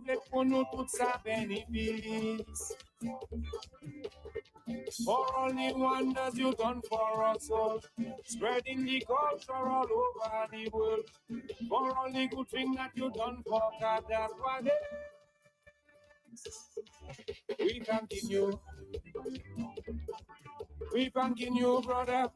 fait pour nous tout ça bénéfice. For only wonders you done for us all, spreading the culture all over the world. For only good thing that you done for God, that's why we continue. We continue, brother.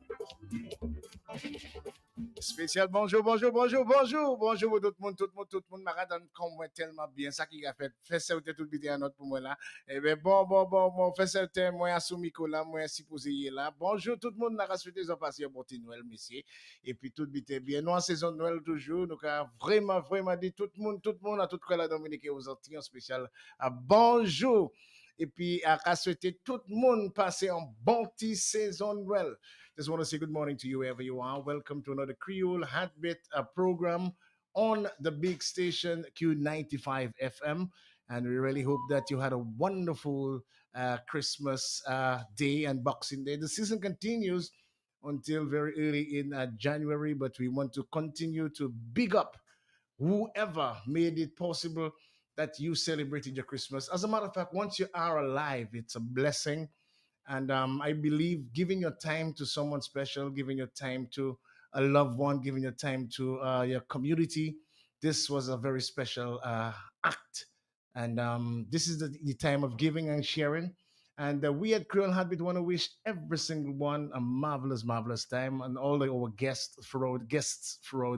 Spécial bonjour, bonjour, bonjour, bonjour, bonjour tout le monde, tout le monde, tout le monde. Marathon comme moi tellement bien, ça qui a fait ça tout le à notre pour moi là. Eh bien, bon, fait ça moi à Soumiko là, moi si posé là. Bonjour tout le monde, n'a souhaité ils ont passé un bon petit Noël, messieurs. Et puis tout le bien. Nous en saison de Noël toujours, donc vraiment dit tout le monde, à tout la Dominique et aux Antilles en spécial. Bonjour. Et puis à souhaiter tout le monde passer un bon petit saison de Noël. Just want to say good morning to you wherever you are. Welcome to another Creole Heartbeat program on the big station Q95 FM. And we really hope that you had a wonderful Christmas day and Boxing Day. The season continues until very early in January, but we want to continue to big up whoever made it possible that you celebrated your Christmas. As a matter of fact, once you are alive, it's a blessing. And I believe giving your time to someone special, giving your time to a loved one, giving your time to your community, this was a very special act. And this is the time of giving and sharing. And we at Creole Heartbeat want to wish every single one a marvelous, marvelous time, and all our guests throughout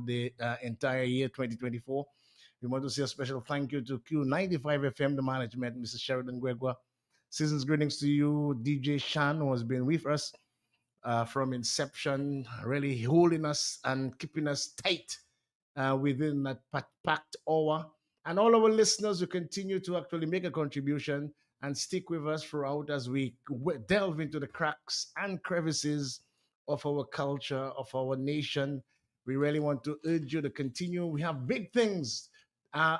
the entire year 2024. We want to say a special thank you to Q95 FM, the management, Mr. Sheridan Gregoire. Season's greetings to you, DJ Shan, who has been with us from inception, really holding us and keeping us tight within that packed hour. And all our listeners who continue to actually make a contribution and stick with us throughout as we delve into the cracks and crevices of our culture, of our nation. We really want to urge you to continue. We have big things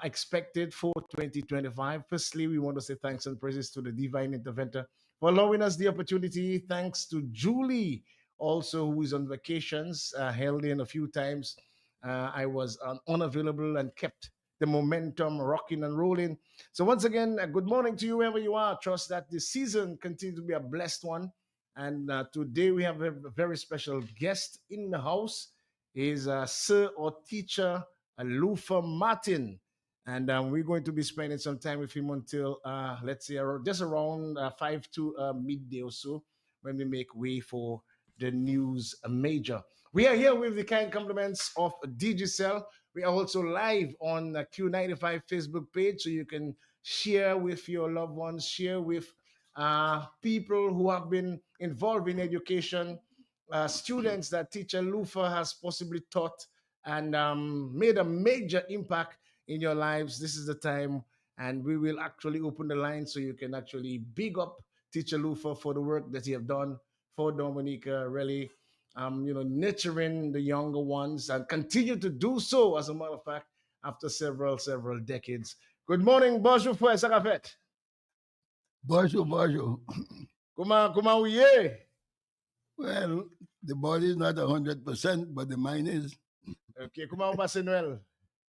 expected for 2025. Firstly, we want to say thanks and praises to the divine interventor for allowing us the opportunity. Thanks to Julie, also who is on vacations, held in a few times. I was unavailable and kept the momentum rocking and rolling. So once again, good morning to you wherever you are. Trust that this season continues to be a blessed one. And today we have a very special guest in the house. Is Sir or Teacher Lufa Martin. And we're going to be spending some time with him until, let's say, just around 5 to midday or so, when we make way for the news major. We are here with the kind compliments of Digicel. We are also live on the Q95 Facebook page, so you can share with your loved ones, share with people who have been involved in education, students that Teacher Lufa has possibly taught and made a major impact in your lives. This is the time, and we will actually open the line so you can actually big up Teacher Lufa for the work that he have done for Dominica, really, nurturing the younger ones and continue to do so, as a matter of fact, after several decades. Good morning, bonjour, frère, ça va fait? Bonjour. Comment vous y? Well, the body is not 100%, but the mind is. Okay, comment vous passez Noël?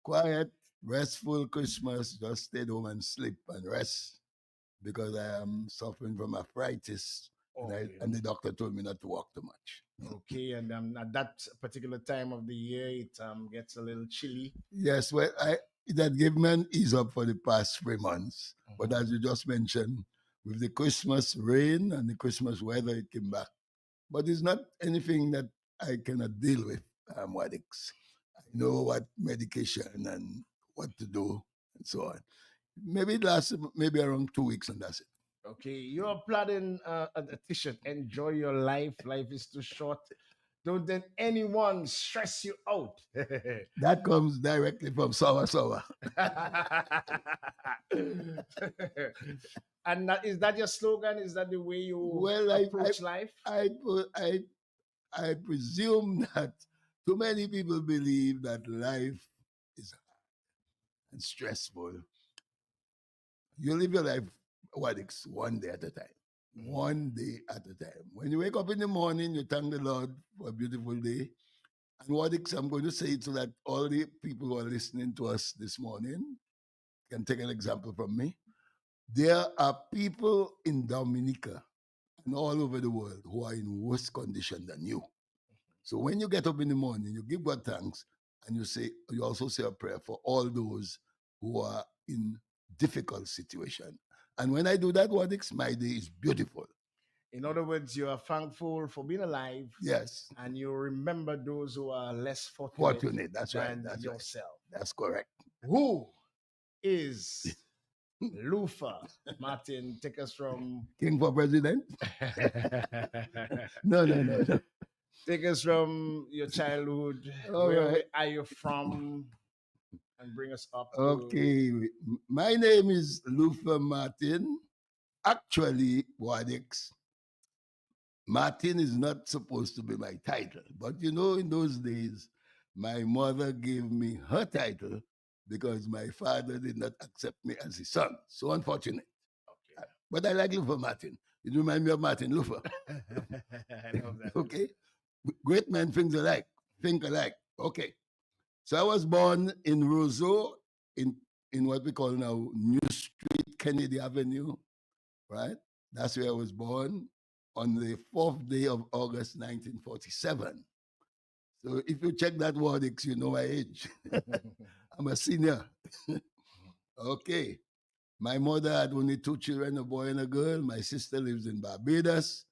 Quiet, restful Christmas. Just stayed home and sleep and rest because I am suffering from arthritis. Okay. And the doctor told me not to walk too much. Okay, and at that particular time of the year, it gets a little chilly. Yes, well, it had given me an ease up for the past 3 months. Mm-hmm. But as you just mentioned, with the Christmas rain and the Christmas weather, it came back. But it's not anything that I cannot deal with, Wadix. I know what medication and what to do and so on. Maybe it lasts maybe around 2 weeks and that's it. Okay, you're planning a t-shirt. Enjoy your life. Life is too short. Don't let anyone stress you out. That comes directly from Sawa. And is that your slogan? Is that the way you approach life? I presume that too many people believe that life is hard and stressful. You live your life, one day at a time. One day at a time. When you wake up in the morning, you thank the Lord for a beautiful day. And I'm going to say it so that all the people who are listening to us this morning can take an example from me. There are people in Dominica and all over the world who are in worse condition than you. So when you get up in the morning, you give God thanks, and you also say a prayer for all those who are in difficult situation. And when I do that, Wadix, my day is beautiful. In other words, you are thankful for being alive. Yes. And you remember those who are less Fortunate. That's right. than That's yourself. Right. That's correct. Who is Luther Martin? Take us from King for president? No. Take us from your childhood. All Where right. are you from? And bring us up to. Okay. My name is Luther Martin. Actually, Wadix, Martin is not supposed to be my title. But you know, in those days, my mother gave me her title because my father did not accept me as his son. So unfortunate. Okay. But I like Luther Martin. It reminds me of Martin Luther. I love that. Okay. Great men think alike. Think alike. Okay. So I was born in Roseau, in what we call now New Street, Kennedy Avenue, right? That's where I was born on the 4th day of August, 1947. So if you check that Wardix, you know my age. I'm a senior. Okay. My mother had only 2 children, a boy and a girl. My sister lives in Barbados.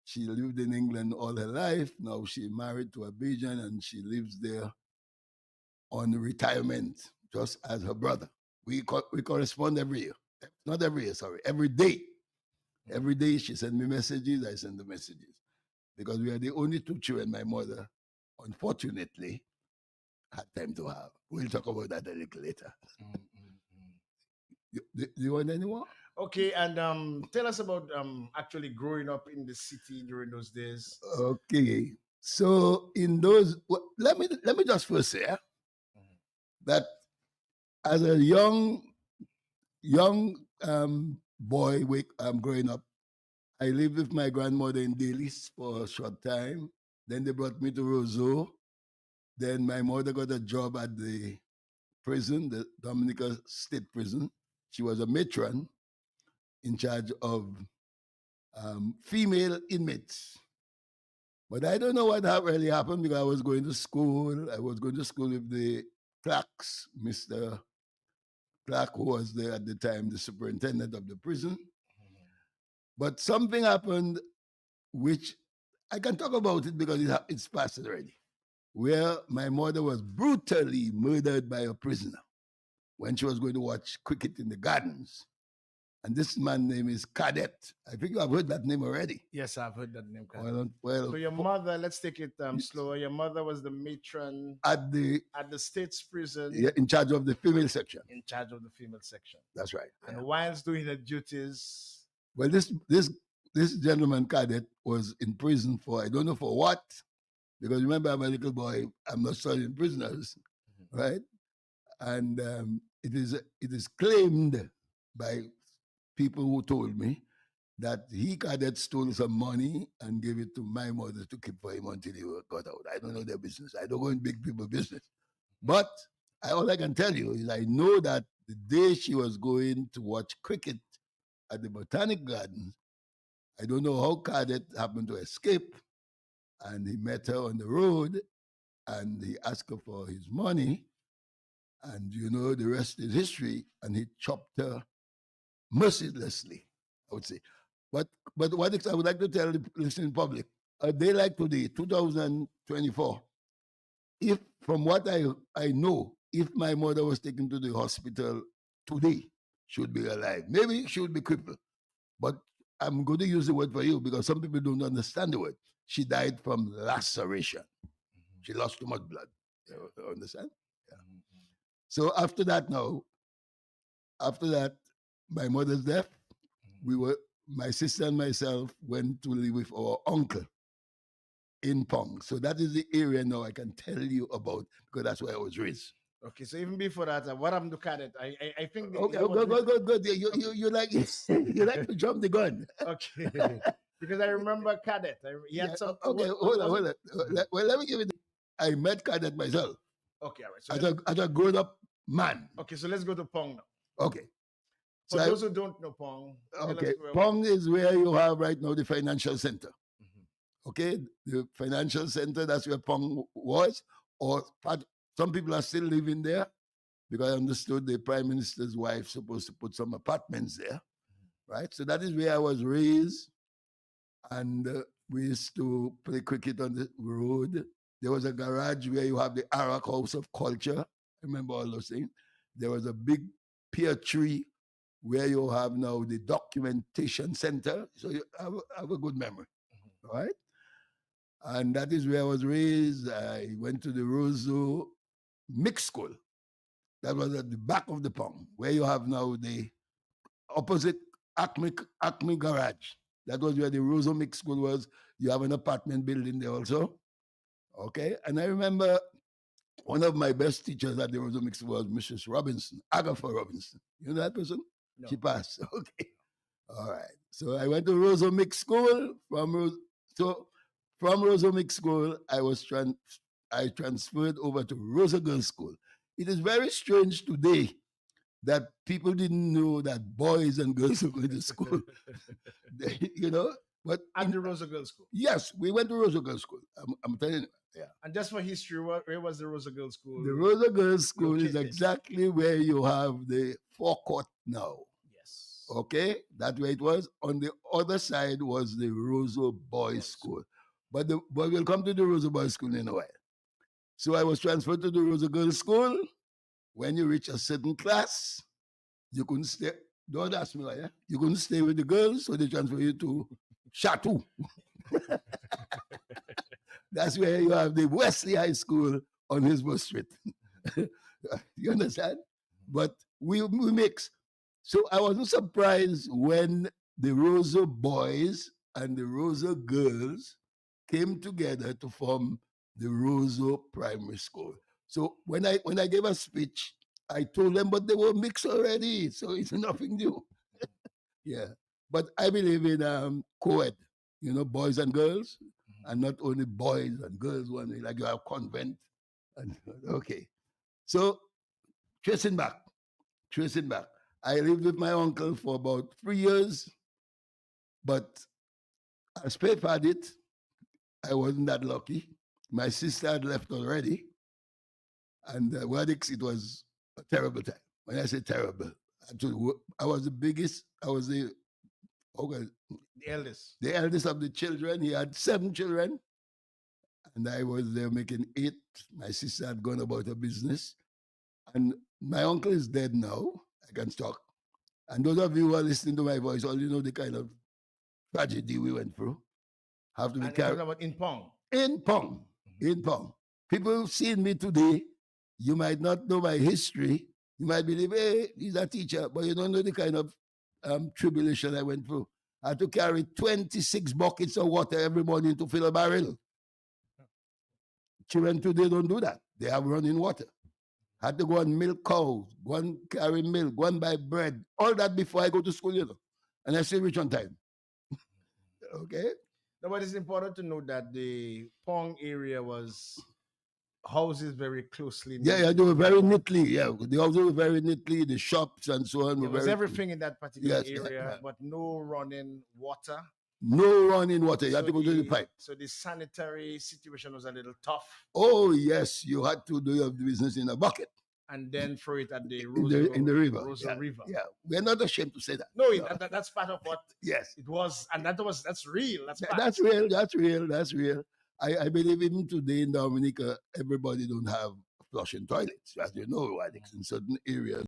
She lived in England all her life. Now she married to a Bajan and she lives there on retirement, just as her brother. We correspond every year. Not every year, sorry, every day. Every day she sends me messages, I send the messages. Because we are the only 2 children my mother, unfortunately, had time to have. We'll talk about that a little later. Do you want any more? Okay, and tell us about actually growing up in the city during those days. Okay. So in those, let me just first say that as a young boy growing up, I lived with my grandmother in Dalis for a short time. Then they brought me to Roseau. Then my mother got a job at the prison, the Dominica State Prison. She was a matron in charge of female inmates. But I don't know what really happened because I was going to school. I was going to school with the Clarks, Mr. Clark, who was there at the time, the superintendent of the prison. But something happened which I can talk about it because it's past already, where my mother was brutally murdered by a prisoner when she was going to watch cricket in the gardens. And this man's name is Cadet. I think you have heard that name already. Yes, I've heard that name. Well, so your mother, let's take it slower. Your mother was the matron at the state's prison. Yeah, in charge of the female section. In charge of the female section. That's right. And whilst doing her duties. Well, this gentleman Cadet was in prison for I don't know for what, because remember I'm a little boy. I'm not studying prisoners, right? And it is claimed by people who told me that he Cadet stole some money and gave it to my mother to keep for him until he got out. I don't know their business. I don't go in big people business. But all I can tell you is I know that the day she was going to watch cricket at the Botanic Gardens, I don't know how Cadet happened to escape, and he met her on the road, and he asked her for his money, and you know the rest is history, and he chopped her mercilessly, I would say. But what I would like to tell the listening public, a day like today, 2024, if from what I know, if my mother was taken to the hospital today, she would be alive. Maybe she would be crippled. But I'm going to use the word for you because some people don't understand the word. She died from laceration. She lost too much blood. You understand? Yeah. So after that, my mother's death, my sister and myself went to live with our uncle in Pong. So that is the area now I can tell you about because that's where I was raised. Okay, so even before that, what I'm looking at, I think. Okay, good. You like you like to jump the gun. Okay, because I remember Cadet. He had some. Okay, hold on. Well, let me give it. I met Cadet myself. Okay, all right. So as a grown up man. Okay, so let's go to Pong now. Okay. For So those who don't know Pong, tell us okay, where. Pong is where you have right now the financial center. Mhm. Okay, the financial center, that's where Pong was. Or some people are still living there because I understood the prime minister's wife supposed to put some apartments there, right? So that is where I was raised, and we used to play cricket on the road. There was a garage where you have the Arak House of Culture. I remember all those things. There was a big pear tree where you have now the documentation center. So you have a good memory, all right? And that is where I was raised. I went to the Roseau Mixed School. That was at the back of the pond, where you have now the opposite Acme Garage. That was where the Roseau Mixed School was. You have an apartment building there also. Okay. And I remember one of my best teachers at the Roseau Mixed School was Mrs. Robinson, Agatha Robinson. You know that person? No. She passed. Okay. All right. So I went to Roseau Mixed School. From Roseau Mixed School, I transferred over to Roseau Girls School. It is very strange today that people didn't know that boys and girls were going to school. You know, but At the Rosa Girls School. yes, we went to Roseau Girls School. I'm telling you. Yeah. And just for history, where was the Rosa Girls School? The Roseau Girls School is located? exactly where you have the forecourt now. Yes. Okay, that's where it was. On the other side was the Roseau Boys School. But we'll come to the Roseau Boys School in a while. So I was transferred to the Roseau Girls School. When you reach a certain class, you couldn't stay. Don't ask me why. Yeah? You couldn't stay with the girls, so they transfer you to Chateau. That's where you have the Wesley High School on Hillsborough Street. You understand? But we mix. So I wasn't surprised when the Roseau boys and the Roseau girls came together to form the Roseau Primary School. So when I gave a speech, I told them, but they were mixed already, so it's nothing new. Yeah, but I believe in co-ed, boys and girls, and not only boys and girls. One like you have convent, and okay. So tracing back, tracing back. I lived with my uncle for about 3 years, but as fate had it, I wasn't that lucky. My sister had left already, and Wadix, it was a terrible time. When I say terrible, I was the biggest. I was okay, the eldest of the children. He had 7 children, and I was there making 8. My sister had gone about her business, and my uncle is dead now. I can talk. And those of you who are listening to my voice, all you know the kind of tragedy we went through. Have to be carried about in Pong. in Pong. In Pong. People seeing me today, you might not know my history. You might believe, hey, he's a teacher, but you don't know the kind of tribulation I went through. I had to carry 26 buckets of water every morning to fill a barrel. Children today don't do that. They have running water. Had to go and milk cows, go and carry milk, go and buy bread. All that before I go to school, And I still reach on time. Okay? No, but it's important to know that the Pong area was houses very closely. Yeah, they were very neatly. Yeah, the houses were very neatly. The shops and so on There were was very everything in that particular Yes, area, but no running water. No running water. You had to go to the pipe. So the sanitary situation was a little tough. Oh yes, you had to do your business in a bucket and then throw it at the in the river. River. Yeah, we're not ashamed to say that. No, that's part of what yes it was, and that's real. That's real. That's real. That's real. I believe even today in Dominica, everybody don't have flushing toilets. As you know, in certain areas,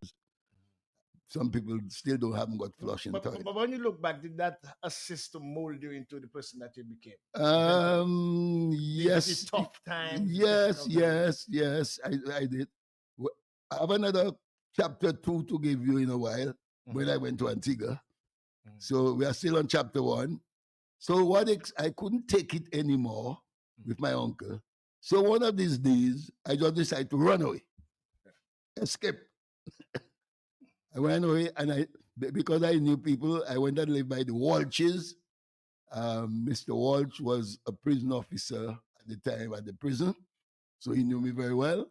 some people still haven't got flushing toilets. But when you look back, did that assist to mold you into the person that you became? Yes. The tough times. Yes. I did. I have another chapter 2 to give you in a while when I went to Antigua. So we are still on chapter 1. So I couldn't take it anymore with my uncle. So one of these days, I just decided to run away, escape. I went away, and because I knew people, I went and lived by the Walshes. Mr. Walsh was a prison officer at the time at the prison, so he knew me very well.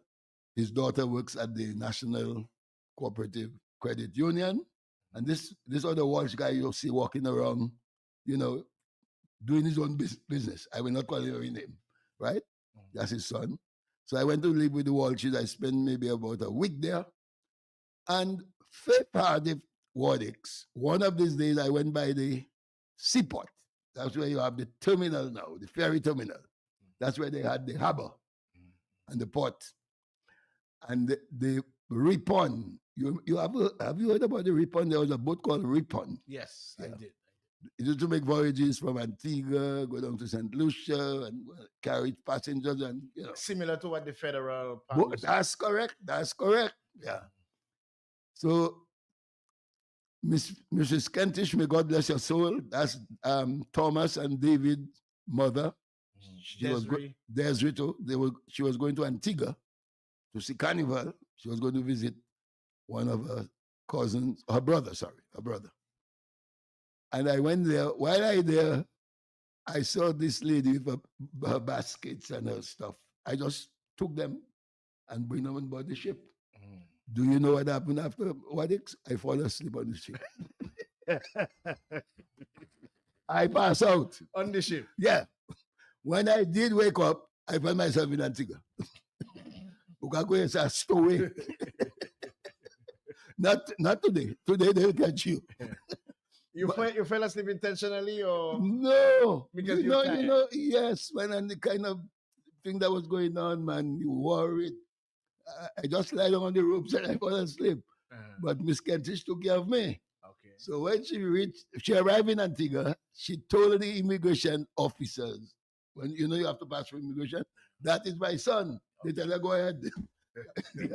His daughter works at the National Cooperative credit union. And this other Walsh guy you'll see walking around, you know, doing his own business. I will not call him any name, right? That's his son. So I went to live with the Walshes. I spent maybe about a week there. And Faith Hardy Wardix, one of these days I went by the seaport. That's where you have the terminal now, the ferry terminal. That's where they had the harbor and the port. And the Ripon. Have you heard about the Ripon? There was a boat called Ripon. Yes, I did. It used to make voyages from Antigua, go down to St. Lucia, and carry passengers, and Similar to what the federal. That's correct. That's correct. Yeah. So, Mrs. Kentish, may God bless your soul. That's Thomas and David's mother. She Desiree. Desiree too. She was going to Antigua to see Carnival. She was going to visit one of her cousins, her brother. And I went there. While I there, I saw this lady with her baskets and her stuff. I just took them and bring them on board the ship. Do you know what happened after Wadix? I fall asleep on the ship. I pass out. On the ship? Yeah. When I did wake up, I found myself in Antigua. Ukago is a stowaway. Not today. Today they'll catch you. You fell asleep intentionally, or no? Because you know, yes, man, and the kind of thing that was going on, man, you worried. I just lied on the ropes and I fell asleep. But Miss Kentish took care of me. Okay. So when she arrived in Antigua, she told the immigration officers, when you have to pass for immigration, that is my son. They tell her, go ahead. You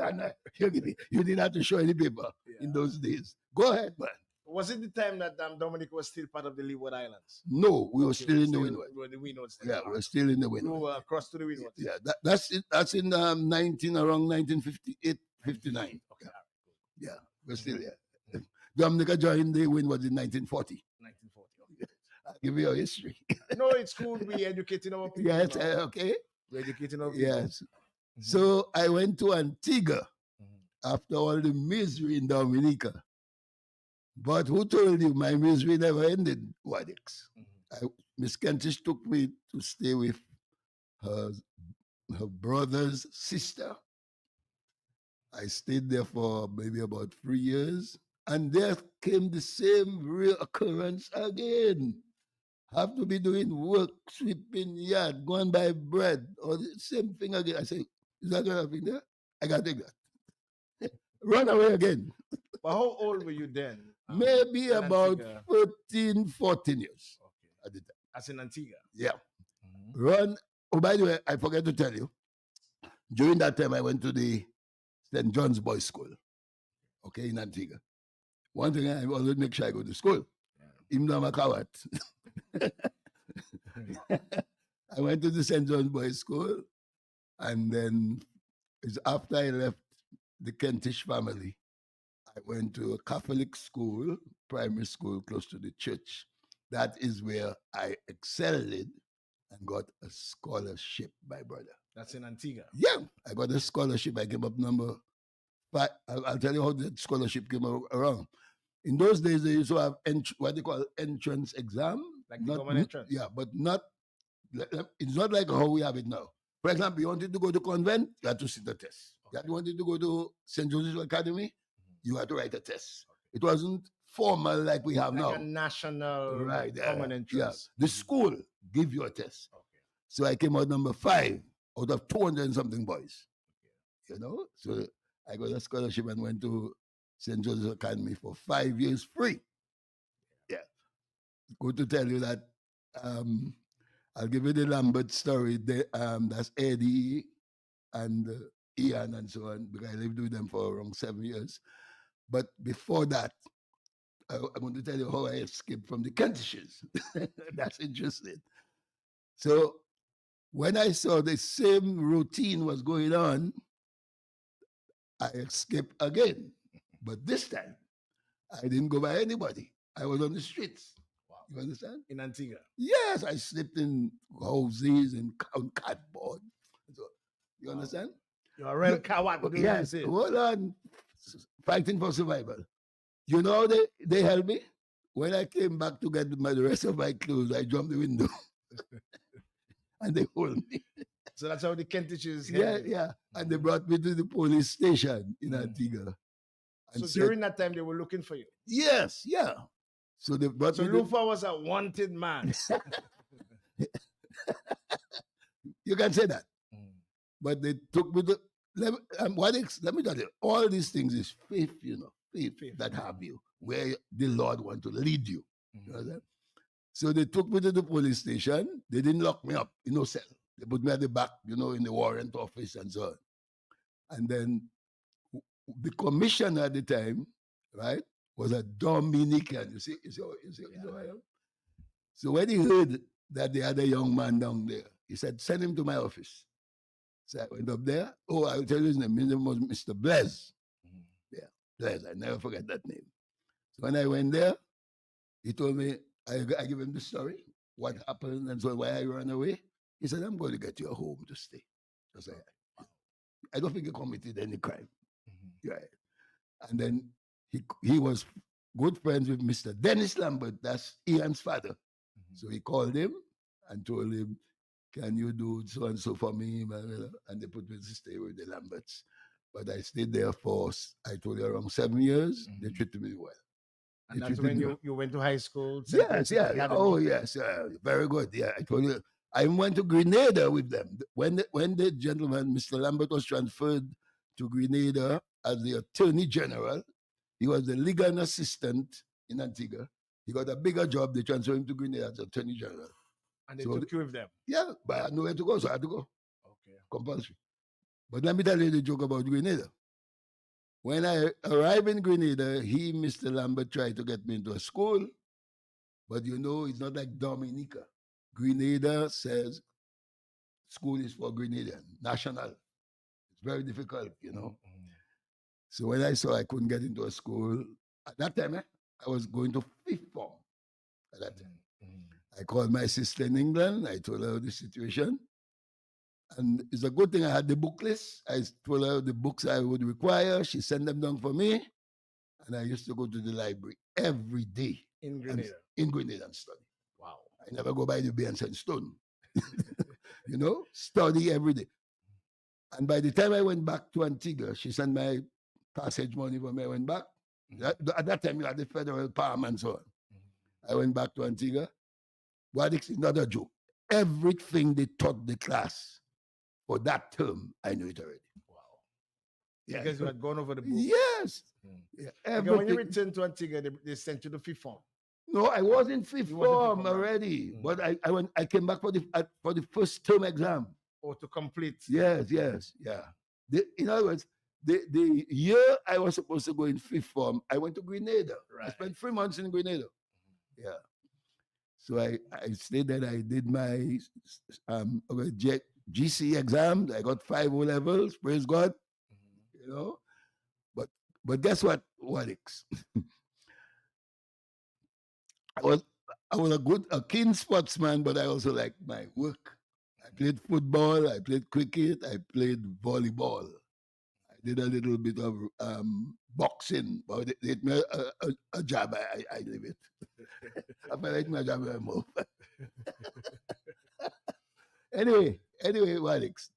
didn't have to show any paper in those days. Go ahead, man. Was it the time that Dominic was still part of the Leeward Islands? No, we were still in the Windward. The Windward. Yeah, we were still in the Windward. We were across to the Windward. Yeah, that's in around 1958, 59. Okay. Yeah, we're still there. Dominica joined the Windward in 1940. 1940. Okay. I'll give you a history. No, it's cool. We educating our people. Yes, okay. We're educating our people. Yes. Mm-hmm. So I went to Antigua after all the misery in Dominica. But who told you my misery never ended, Wadix? Miss Kentish took me to stay with her brother's sister. I stayed there for maybe about 3 years. And there came the same reoccurrence again. Have to be doing work, sweeping yard, going buy bread, or the same thing again. I say, is that going to happen there? I got to take that. Run away again. But how old were you then? Maybe about 13, 14 years. Okay. At the time. As in Antigua? Yeah. Run. Oh, by the way, I forgot to tell you. During that time, I went to the St. John's Boys School. Okay, in Antigua. One thing, I always make sure I go to school. Even though I'm a coward. I went to the St. John's Boys School. And then it's after I left the Kentish family, I went to a Catholic school, primary school, close to the church. That is where I excelled and got a scholarship, my brother. That's in Antigua? Yeah, I got a scholarship. I came up number 5. I'll tell you how the scholarship came around. In those days, they used to have what they call entrance exam. Like the common entrance? Yeah, but it's not like how we have it now. For example, you wanted to go to convent, you had to sit the test. Okay. You wanted to go to St. Joseph's Academy, you had to write a test. It wasn't formal like we have now. Like a national common entrance. Yeah. The school give you a test. Okay. So I came out number 5 out of 200 and something boys. Okay. So I got a scholarship and went to St. Joseph's Academy for 5 years free. Yeah. Good to tell you that I'll give you the Lambert story. That's Eddie and Ian and so on, because I lived with them for around 7 years. But before that, I want to tell you how I escaped from the Kentishes. That's interesting. So when I saw the same routine was going on, I escaped again. But this time, I didn't go by anybody. I was on the streets. Wow. You understand? In Antigua? Yes, I slept in houses and on cardboard. So, you understand? You're a real coward. Yes. Hold on. Fighting for survival. You know how they helped me? When I came back to get the rest of my clothes, I jumped the window and they hold me. So that's how the Kentish Yeah, helped you. yeah. And they brought me to the police station in Mhm. Antigua and So said, during that time, they were looking for you. yes, yeah. So they brought So me to, Lufa was a wanted man. you can say that. Mm. But they took me to, let me tell you, all these things is faith, faith Faith. that have you, where the Lord want to lead you. You know Mhm. that? So they took me to the police station. They didn't lock me up in no cell. They put me at the back, in the warrant office and so on. And then the commissioner at the time, right, was a Dominican. You see who I am? So when he heard that they had a young man down there, he said, send him to my office. So I went up there. Oh, I'll tell you his name. His name was Mr. Blaise. Mhm. Yeah, Blaise. I never forget that name. So when I went there, he told me, I give him the story, what happened and so why I ran away. He said, I'm going to get you a home to stay. I said, I don't think you committed any crime. Mhm. Right. And then he was good friends with Mr. Dennis Lambert, that's Ian's father. Mhm. So he called him and told him, can you do so and so for me? And they put me to stay with the Lamberts. But I stayed there for, I told you, around 7 years. They Mhm. treated me well. And They that's treated when me you went to high school, St. Yes, Vincent yeah, yeah. Academy. Oh, yes, very good. Yeah, I told you. I went to Grenada with them. When the gentleman, Mr. Lambert, was transferred to Grenada as the Attorney General, he was the legal assistant in Antigua. He got a bigger job. They transferred him to Grenada as Attorney General. And they So, took you with them. yeah, but I had nowhere to go, so I had to go. Okay. Compulsory. But let me tell you the joke about Grenada. When I arrived in Grenada, Mr. Lambert, tried to get me into a school, but it's not like Dominica. Grenada says school is for Grenadian, national. It's very difficult. Mhm. So when I saw I couldn't get into a school, at that time, I was going to fifth form at that time. Mhm. I called my sister in England. I told her the situation. And it's a good thing I had the book list. I told her the books I would require. She sent them down for me. And I used to go to the library every day In and Grenada. in Grenada and study. Wow. I never go by the bay and send stone. Study every day. And by the time I went back to Antigua, she sent my passage money for me. I went back. At that time, you had the federal palm and so on. I went back to Antigua. What is not a joke? Everything they taught the class for that term, I knew it already. Wow. Yeah, Because you had gone over the book. yes. Mm. Yeah, Okay, when you everything. returned to Antigua, they sent you to fifth form. No, I was in fifth You was in fifth form form, right? already, Mm. but I came back for the first term exam. Or to complete. Yes, yeah. In other words, the year I was supposed to go in fifth form, I went to Grenada. I Right. spent 3 months in Grenada. Yeah. So I stayed there. I did my GC exams. I got 5 O levels. Praise God. Mhm. You know, but guess what, Alex? I was I was a keen sportsman, but I also liked my work. I played football. I played cricket. I played volleyball. I did a little bit of boxing, but they hit me a job. I leave it. After I hit my job, I move. Anyway, Alex,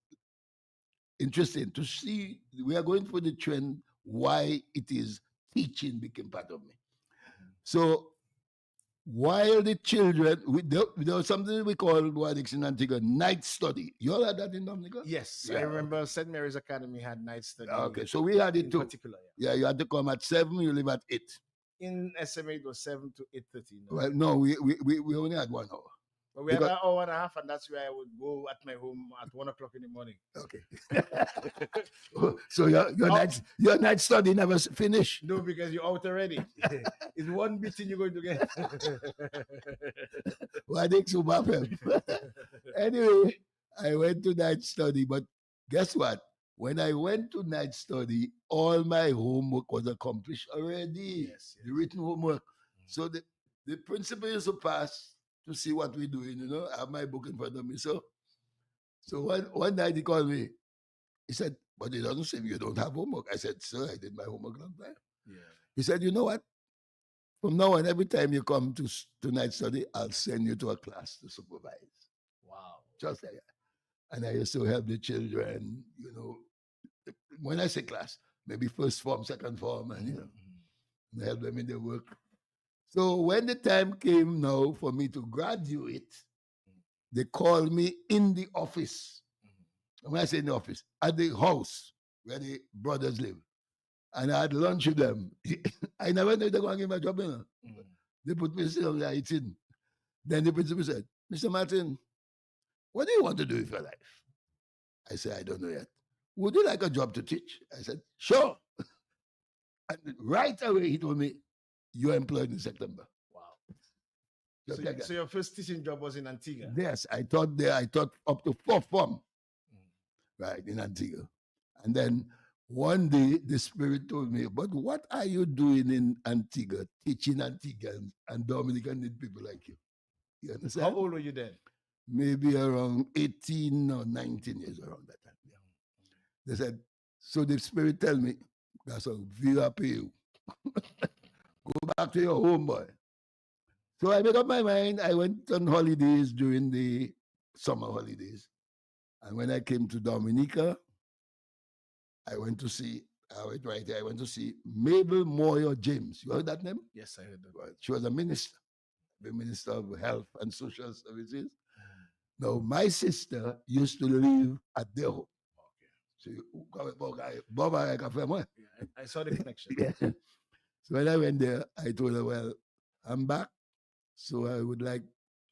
interesting to see. We are going for the trend why it is teaching became part of me. So while the children, there was something we call Alex in Antigua night study. You all had that in Dominica? Yes, I Yeah. remember St. Mary's Academy had night study. Okay, so we had it in too. particular. Yeah. Yeah, you had to come at 7. You leave at 8. In SMA, it was 7 to 8:30. Well, no, we only had 1 hour. But we had an hour and a half, and that's where I would go at my home at 1 o'clock in the morning. Okay. So your night study never finished. No, because you're out already. It's one beating you're going to get. Well, I think so, my friend. Anyway, I went to night study, but guess what? When I went to night study, all my homework was accomplished already. Yes. The written homework. So the principal is to pass to see what we're doing. I have my book in front of me. So one night he called me. He said, but it doesn't seem you don't have homework. I said, sir, I did my homework long time. Yeah. He said, you know what? from now on, every time you come to night study, I'll send you to a class to supervise. Wow. Just like that. And I used to help the children, when I say class, maybe first form, second form, and and help them in their work. So when the time came now for me to graduate, they called me in the office. When I say in the office, at the house where the brothers live. And I had lunch with them. I never knew they were going to give me a job. They put me still there eating. Then the principal said, Mr. Martin, what do you want to do with your life? I said, I don't know yet. Would you like a job to teach? I said, sure. And right away, he told me, you're employed in September. Wow. Just So, like that. so your first teaching job was in Antigua? Yes, I taught up to fourth form, right, in Antigua. And then one day, the Spirit told me, but what are you doing in Antigua, teaching Antiguans and Dominican people like you? You understand? How old were you then? Maybe around 18 or 19 years around that time. Yeah. They said, so the Spirit tell me, that's a via pay you. Go back to your home, boy. So I made up my mind. I went on holidays during the summer holidays. And when I came to Dominica, I went to see Mabel Moyer James. You heard that name? Yes, I heard that. Right. She was a minister, the Minister of Health and Social Services. Now, my sister used to live at their home. Okay. So, I saw the connection. Yeah. So when I went there, I told her, well, I'm back, so I would like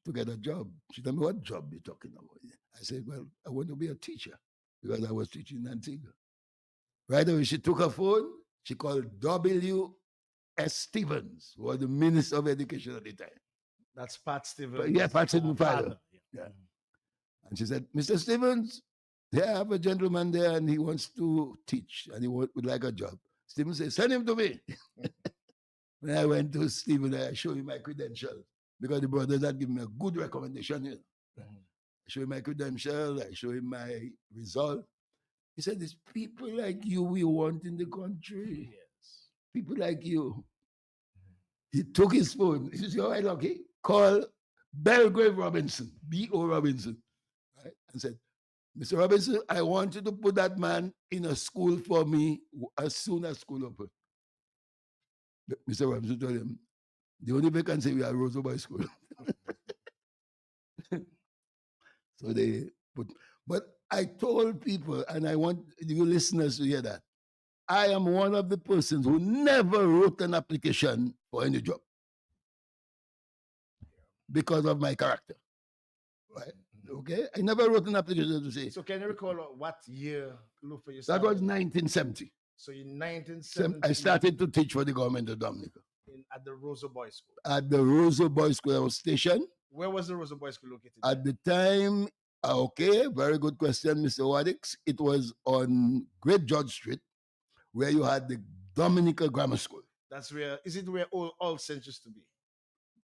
to get a job. She told me, what job you talking about? I said, well, I want to be a teacher because I was teaching in Antigua. Right away, she took her phone. She called W.S. Stevens, who was the Minister of Education at the time. That's Pat Stevens. Yeah, Pat Stevens' father. Yeah. And she said, Mr. Stevens, they have a gentleman there and he wants to teach and he would like a job. Stevens said, send him to me. When I went to Stephen, I showed him my credentials because the brothers had given me a good recommendation. I showed him my credentials, I showed him my result. He said, there's people like you we want in the country. Yes. People like you. He took his phone. He said, all right, okay, call Belgrave Robinson, B.O. Robinson, right? And said, Mr. Robinson, I want you to put that man in a school for me as soon as school opens. Mr. Robinson told him, the only vacancy we have Rosa Boy School. So they put, but I told people, and I want you listeners to hear that, I am one of the persons who never wrote an application for any job because of my character. Right? Okay? I never wrote an application to say. So can you recall what year, for you? That was 1970. So in 1970, I started to teach for the government of Dominica. At the Rosa Boys School. At the Rosa Boys School, I was stationed. Where was the Rosa Boys School located? At the time, okay, very good question, Mr. Wadix. It was on Great George Street, where you had the Dominica Grammar School. That's where, is it where all Saints used to be?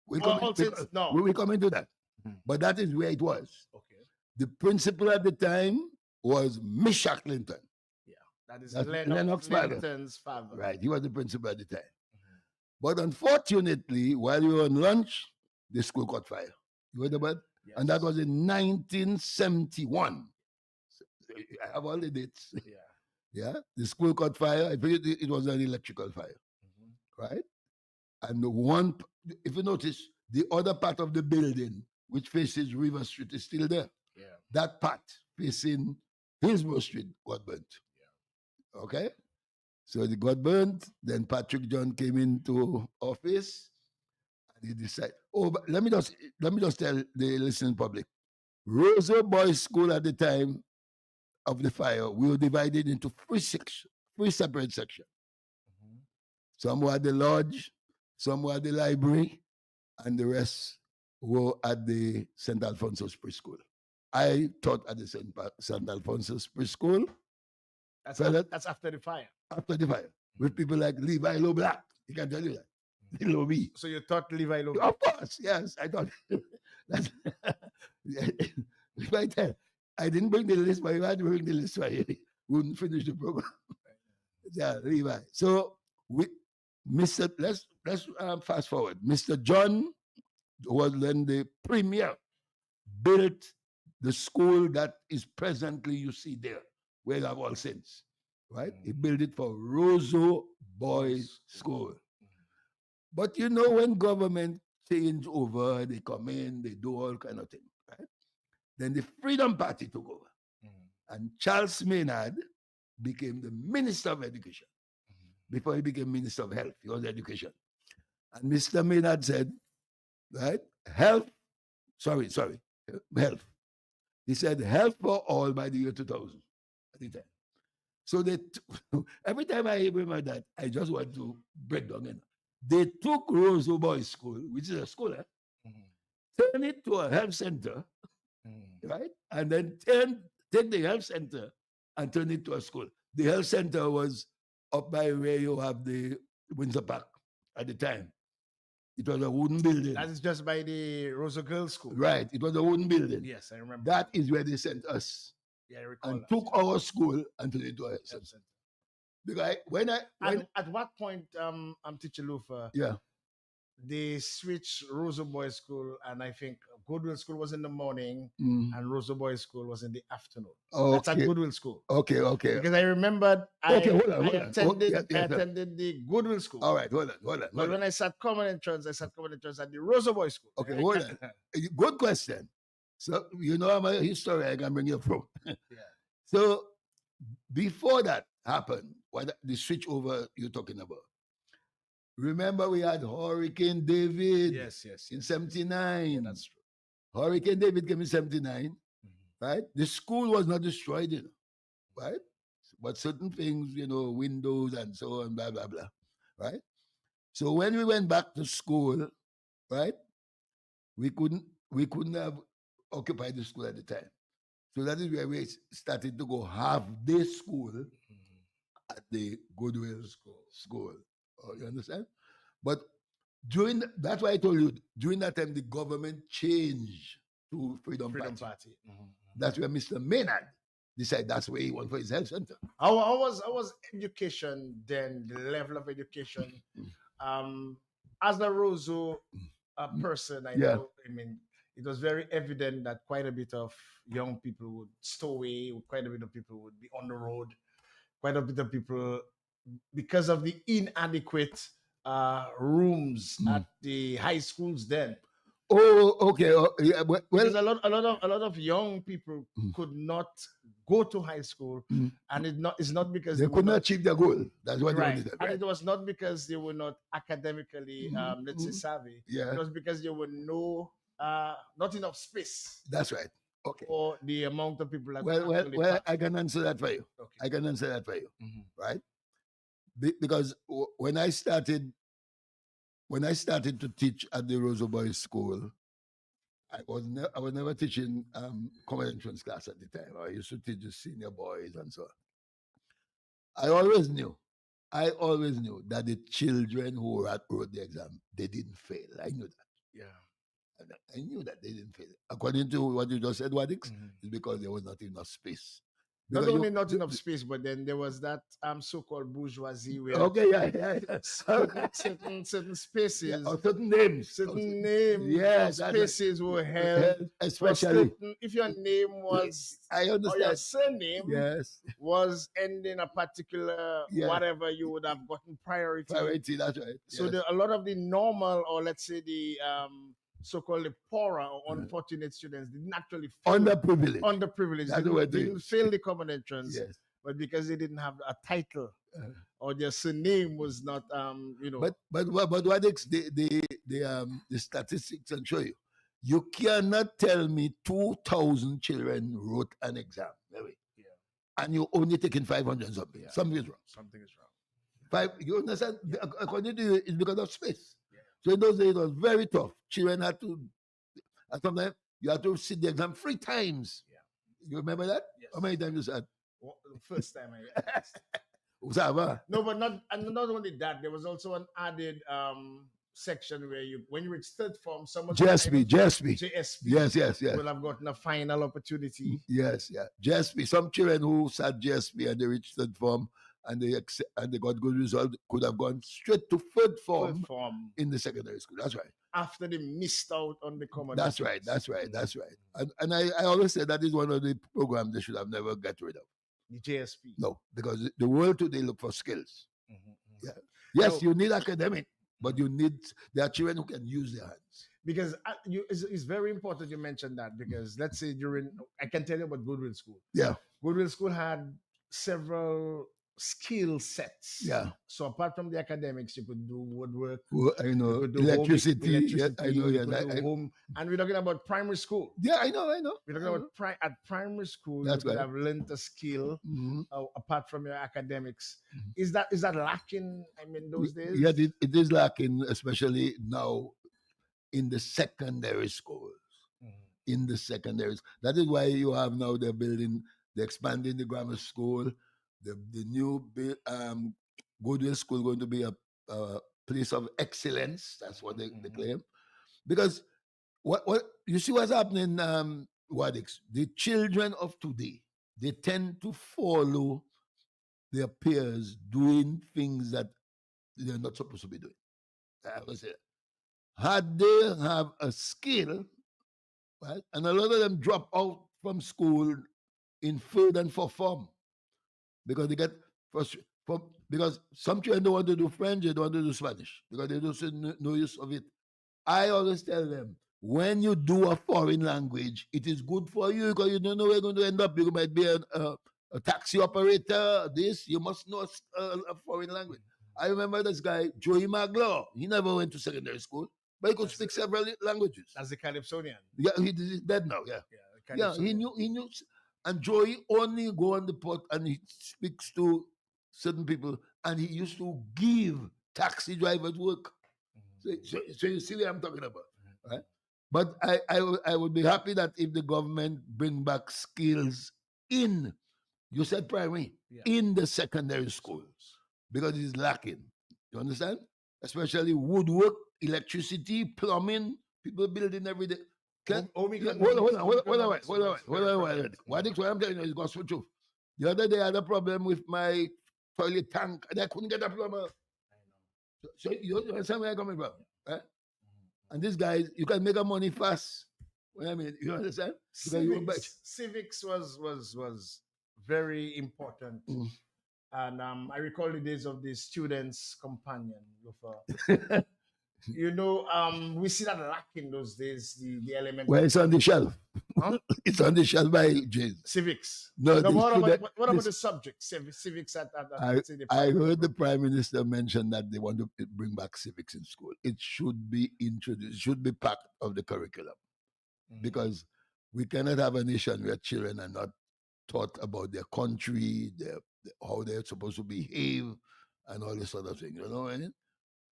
We'll come into that. But that is where it was. Okay. The principal at the time was Misha Clinton. Yeah, that's Lennox Clinton's father. Right, he was the principal at the time. But unfortunately, while we were on lunch, the school caught fire. You heard about it? Yes. And that was in 1971. So I have all the dates. Yeah. The school caught fire. I think it was an electrical fire. Right? And the one, if you notice, the other part of the building, which faces River Street, is still there. Yeah. That part facing Hillsborough Street got burnt. Yeah. Okay? So it got burnt. Then Patrick John came into office, and he decided. Oh, but let me just tell the listening public. Rosa Boys School at the time of the fire, we were divided into three separate sections. Some were at the lodge, some were at the library, and the rest were at the St. Alphonsus Preschool. I taught at the St. Alphonsus Preschool. That's after the fire. After the fire, with people like Levi Low Black. He can tell you that. Low B. So you taught Levi Low Black? Of course, yes, I taught. If I tell, I didn't bring the list, but if I had to bring the list, I wouldn't finish the program. Yeah, Levi. So Mr. Let's fast forward. Mr. John was then the premier, built the school that is presently you see there, where you have all since. Right? He built it for Roseau Boys School. But you know, when government change over, they come in, they do all kind of things, right? Then the Freedom Party took over. And Charles Maynard became the Minister of Education. Before he became Minister of Health, he was Education. And Mr. Maynard said, right, health. He said health for all by the year 2000 at the time. So every time I remember that, I just want to break down. They took Roseau Boys School, which is a school, turn it to a health center, right? And then take the health center and turn it to a school. The health center was up by where you have the Windsor Park at the time. It was a wooden building. That is just by the Roseau Girls School. Right. It was a wooden building. Yes, I remember. That is where they sent us. Yeah, I recall. And took our school and turned it to a health center. Because at what point, I'm Teacher Lufa, they switched Roseau Boys School, and I think Goodwill School was in the morning, and Roseau Boys School was in the afternoon. That's at Goodwill School. Okay. Because I remembered I attended the Goodwill School. All right, hold on. But when I sat common entrance, at the Roseau Boys School. Okay, hold on. Good question. So, you know, I'm a historian, I can bring you from. So, before that happened, the switch over you're talking about, remember we had Hurricane David in 79. Yeah, that's true. Hurricane David came in 79, right? The school was not destroyed, right? But certain things, you know, windows and so on, blah, blah, blah, right? So when we went back to school, right, we couldn't have occupied the school at the time. So that is where we started to go half day school at the Goodwill School. Oh, you understand? But that's why I told you, during that time, the government changed to Freedom Party. That's where Mr. Maynard decided that's where he went for his health center. How was education then, the level of education? As a Roseau person, I know, I mean, it was very evident that quite a bit of young people would stow away, quite a bit of people would be on the road, quite a bit of people, because of the inadequate rooms at the high schools then. Oh, okay. Yeah, well, because a lot of young people could not go to high school, and it's not because they could not achieve their goal. That's what they wanted. And it was not because they were not academically, let's say, savvy. Yeah. It was because there were not enough space. That's right. Okay. For the amount of people that well, I can answer that for you. Okay. I can answer that for you. Right? Because when I started to teach at the Roseau Boys School, I was never teaching common entrance class at the time. I used to teach the senior boys and so on. I always knew that the children who wrote the exam, they didn't fail. I knew that. Yeah. I knew that they didn't fail. According to what you just said, Wadix, it's because there was not enough space. Not only not enough space, but then there was that so-called bourgeoisie where certain spaces, or certain names, spaces were held. Especially if your name was, I understand, or your surname was ending a particular whatever, you would have gotten priority. That's right. So a lot of the normal, or let's say the so-called the poorer or unfortunate students didn't actually fail. Underprivileged. They didn't fail the common entrance, but because they didn't have a title or their surname was not, But what the statistics can show you. You cannot tell me 2,000 children wrote an exam, and you're only taking 500 something. Yeah. Something is wrong. You understand? According to you, it's because of space. So in those days, it was very tough. Children had to, and sometimes you had to sit the exam 3 times. Yeah. You remember that? Yes. How many times you sat? The first time I No, but not only that. There was also an added section where when you reach third form, someone JSP. Yes. will have gotten a final opportunity. Yes. JSP. Some children who sat JSP and they reached third form and they got good result, could have gone straight to third form Third form in the secondary school. That's right. after they missed out on the common That's right. entrance. That's right. That's right. And I always say that is one of the programs they should have never got rid of. The JSP. No, because the world today look for skills. Mhm. Yeah. Yes, No. you need academic, but you need there are children who can use their hands. Because it's very important you mentioned that, because let's say I can tell you about Goodwill School. Yeah. Goodwill School had several skill sets. Yeah. So apart from the academics, you could do woodwork, Well, I you know could do electricity. Yeah, I know. you Yeah, could do home, and we're talking about primary school. yeah, I know. I know. We're talking about at primary school, That's you could right. have learned a skill Mhm. apart from your academics. Mhm. Is that lacking? I mean, those days. Yeah, it is lacking, especially now in the secondary schools. In the secondaries, that is why you have now they're expanding the grammar school. The new Goodwill School going to be a place of excellence. That's what they claim. Because what you see what's happening, Wadix, the children of today, they tend to follow their peers doing things that they're not supposed to be doing. I would say, had they have a skill, right, and a lot of them drop out from school in third and fourth form because they get frustrated. Because some children don't want to do French, they don't want to do Spanish because they don't see no use of it. I always tell them, when you do a foreign language, it is good for you because you don't know where you're going to end up. You might be a taxi operator. You must know a foreign language. I remember this guy, Joey Maglow. He never went to secondary school, but he could speak several languages. As a Calypsonian. Yeah, he's dead now. Yeah, Yeah, he knew. And Joey only go on the pot and he speaks to certain people, and he used to give taxi drivers work. So you see what I'm talking about, right? But I would be happy that if the government bring back skills in, you said primary, in the secondary schools, because it's lacking. You understand? Especially woodwork, electricity, plumbing, people building every day. Hold on. What I'm telling you is gospel truth. The other day I had a problem with my toilet tank and I couldn't get a plumber. So you understand where I'm coming from, right? And these guys, you can make a money fast. What I mean, you understand? Civics was very important. And I recall the days of the students' companion. We see that lacking those days, the element. Well, it's on the shelf. Huh? It's on the shelf by James. Civics. No, what about the subject? Civics I heard the Prime Minister mention that they want to bring back civics in school. It should be introduced. It should be part of the curriculum. Because we cannot have a nation where children are not taught about their country, how they're supposed to behave, and all this sort of thing. You know what I mean?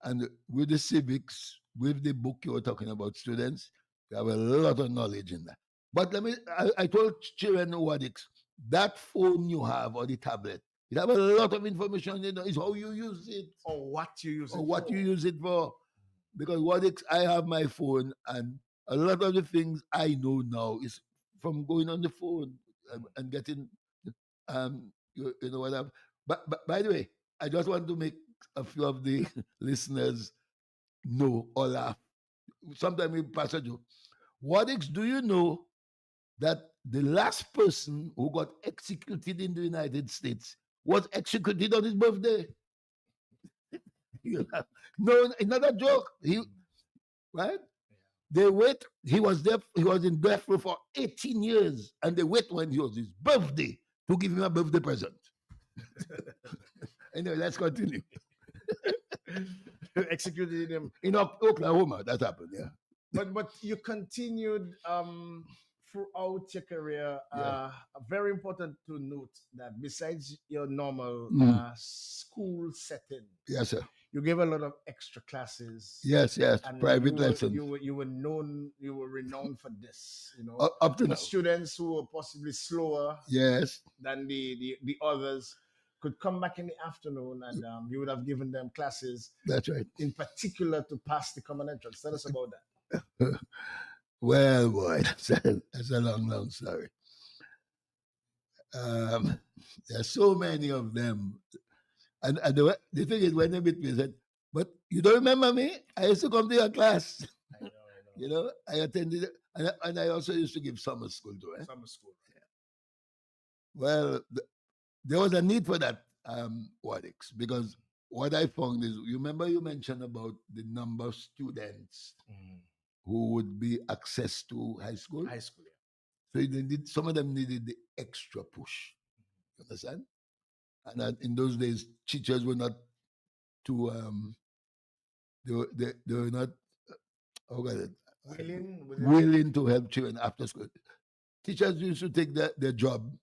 And with the civics, with the book you were talking about, students, they have a lot of knowledge in that. But I told children, Wadix, that phone you have or the tablet, it have a lot of information in it. It's how you use it. Or what you use it for. Or what you use it for. Because Wadix, I have my phone, and a lot of the things I know now is from going on the phone and getting, you know what I'm. But by the way, I just want to make a few of the listeners know or laugh. Sometimes we pass a joke. Wadix, do you know that the last person who got executed in the United States was executed on his birthday? No, another joke. Right? They wait. He was in death row for 18 years, and they wait when it was his birthday to give him a birthday present. Anyway, let's continue. Executed him in Oklahoma. That happened, yeah. But you continued throughout your career. Very important to note that besides your normal school setting, yes, sir, you gave a lot of extra classes. Yes, and private lessons. You were renowned for this. Up to now, students who were possibly slower, yes, than the others could come back in the afternoon, and you would have given them classes. That's right. In particular, to pass the common entrance. Tell us about that. Well, boy, that's a long story. There's so many of them. And the thing is, when they meet me, they said, "But you don't remember me? I used to come to your class." I know, I know. You know, I attended, and I also used to give summer school too. Summer school. Well, there was a need for that, Wadix, because what I found is, you remember you mentioned about the number of students Mhm. who would be access to high school. High school, yeah. So they did, some of them needed the extra push. You understand? And in those days, teachers were not too, they were not, how got it, willing to help children after school. Teachers used to take their job.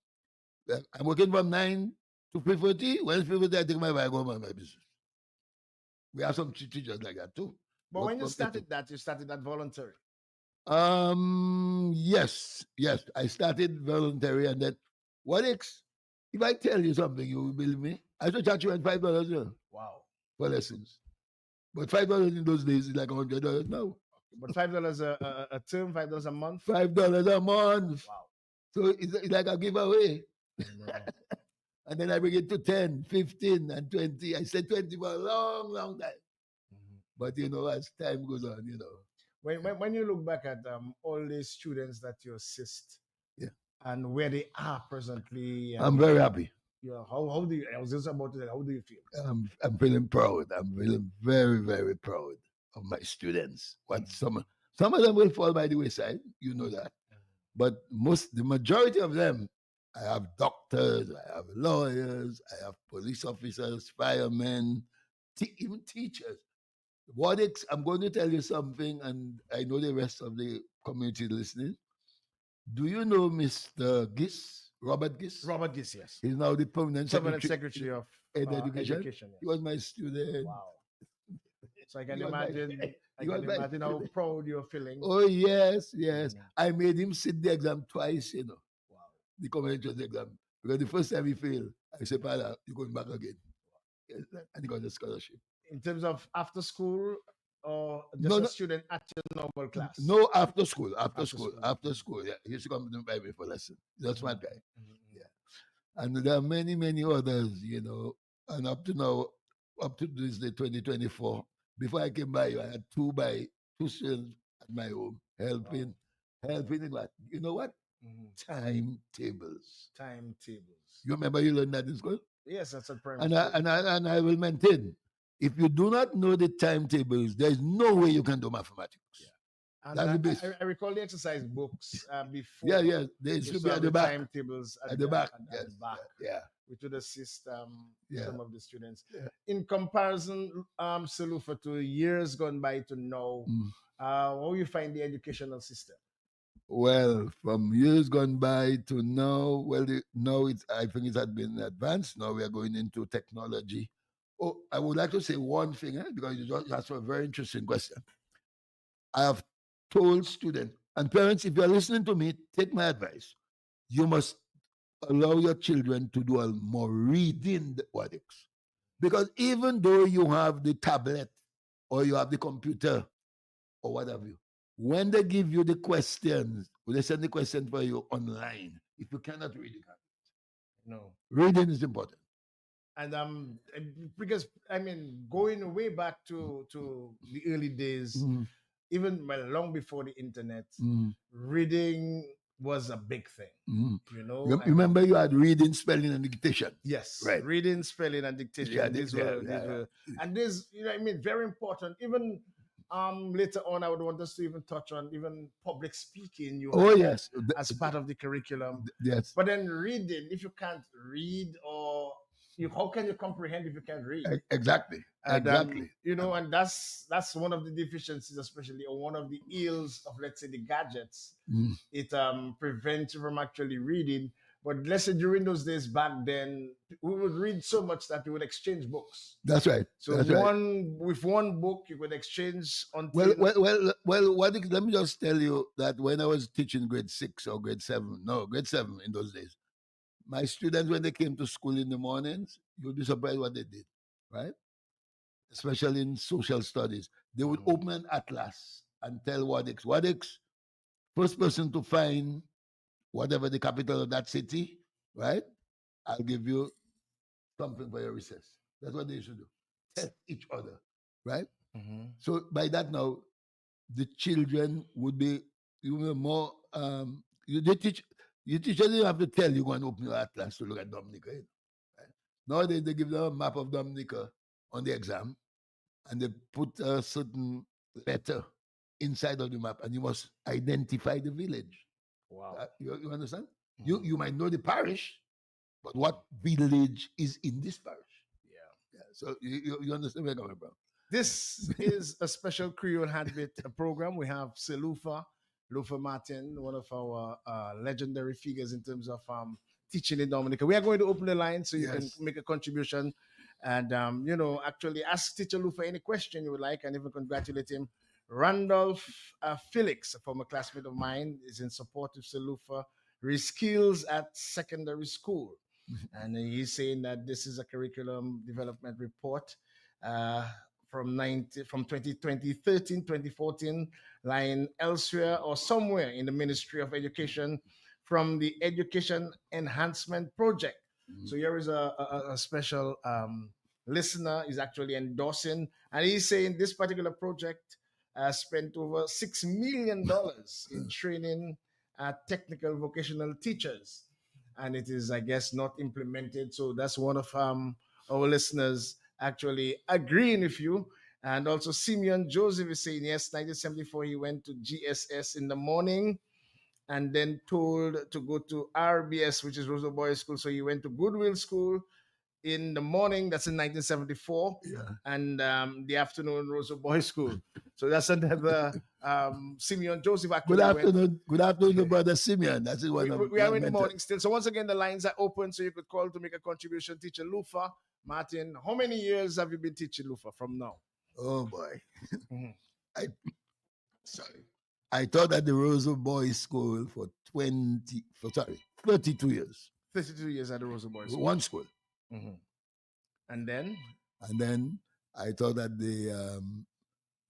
I'm working from 9 to 3:30. When it's 3:30, I take my bag, go on my business. We have some teachers like that too. But Work when you from 8 to started that, you started that voluntary. Yes, yes. I started voluntary, and then if I tell you something, you will believe me. I used to charge you $5, Wow. for lessons. But $5 in those days is like $100 now. But $5 a term, $5 a month. $5 a month. Wow. So it's like a giveaway. No. And then I bring it to 10, 15, and 20. I said 20 for a long, long time. Mhm. But as time goes on, When you look back at all these students that you assist, Yeah. and where they are presently, and I'm very happy. how do you? I was just about to say, how do you feel? I'm feeling proud. I'm feeling very, very proud of my students. What some of them will fall by the wayside, you know that. But the majority of them, I have doctors, I have lawyers, I have police officers, firemen, even teachers. I'm going to tell you something, and I know the rest of the community listening. Do you know Mr. Giss, Robert Giss? Robert Giss, yes. He's now the permanent Secretary of Education. Education. He was my student. Wow. So I can He was my- imagine. I he was can my imagine how student. proud you're feeling. Oh, yes, yes. Mhm. I made him sit the exam twice, Wow. the common entrance exam. Because the first time he failed, I said, Father, you're going back again. Yes, and he got a scholarship. In terms of after school, or just No, a no. student at your normal class? No, after school. After After school. school. After school. Yeah. He used to come to buy me for lesson. That's my guy. Mhm. Yeah. And there are many, many others, and up to now, up to this day, 2024, before I came by you, I had two students at my home helping in what? You know what? Mhm. Timetables. Timetables. You remember you learned that in school? Yes, that's a primary And school. I will maintain, if you do not know the timetables, there is no way you can do mathematics. Yeah. And That's the base. I recall the exercise books before. Yeah, yeah. They They should used be to at have the back. timetables At the back. at Yes. the back, Yeah. which would assist Yeah. some of the students. Yeah. In comparison, Salufa, to years gone by to now, Mm. how you find the educational system? Well, from years gone by to now, now I think it had been advanced. Now we are going into technology. Oh, I would like to say one thing, because you just asked a very interesting question. I have told students and parents, if you are listening to me, take my advice. You must allow your children to do a more reading works. Because even though you have the tablet or you have the computer or what have you, when they give you the questions, when they send the question for you online, if you cannot read, you can't. No. Reading is important. And because I mean, going way back to the early days, even long before the internet, reading was a big thing. You remember you had reading, spelling, and dictation. Yes, right. Reading, spelling, and dictation. Yeah, these were, and this, very important. Even later on, I would want us to even touch on even public speaking. Yes, as part of the curriculum. Yes, But then reading, if you can't read, or how can you comprehend if you can't read? exactly. And, exactly. And that's one of the deficiencies, especially, or one of the ills of, let's say, the gadgets. It prevents you from actually reading. But let's say during those days back then, we would read so much that we would exchange books. That's right. So That's with one book, you could exchange well, until. let me just tell you that when I was teaching grade 6 or grade 7, grade 7 in those days, my students, when they came to school in the mornings, you'll be surprised what they did, right? Especially in social studies. They would open an atlas and tell Wadix, first person to find whatever the capital of that city, right? I'll give you something for your recess. That's what they should do. Test each other, right? Mm-hmm. So by that now, the children would be more. They teach you teacher didn't have to tell you go and open your atlas to look at Dominica. Right? Nowadays they give them a map of Dominica on the exam, and they put a certain letter inside of the map, and you must identify the village. Wow. You understand? Mhm. You might know the parish, but what village is in this parish? Yeah. Yeah. So you understand where I'm coming from? This is a special Creole Habit program. We have Lufa Martin, one of our legendary figures in terms of teaching in Dominica. We are going to open the line so you can Yes. make a contribution and, actually ask Teacher Lufa any question you would like and even congratulate him. Randolph Felix, a former classmate of mine, is in support of Salufa reskills at secondary school. And he's saying that this is a curriculum development report uh, from 2020, 2014, lying elsewhere or somewhere in the Ministry of Education from the Education Enhancement Project. So here is a special listener is actually endorsing, and he's saying this particular project spent over $6 million in training technical vocational teachers, and it is, I guess, not implemented. So that's one of our listeners actually agreeing with you. And also, Simeon Joseph is saying, yes, 1974, he went to GSS in the morning and then told to go to RBS, which is Rosa Boys School. So he went to Goodwill School in the morning. That's in 1974. Yeah. And the afternoon, Rosa Boys School. So that's another Simeon Joseph Good actually went. afternoon. Good afternoon, brother Simeon. That's one of We are in the mentor. morning still. So once again, the lines are open, so you could call to make a contribution. Teacher Lufa, Martin, how many years have you been teaching Lufa from now? Oh boy. Mhm. I sorry. I taught at the Rosa Boys School for 32 years. 32 years at the Rosa Boys School. One school. Mhm. And then? And then I taught at the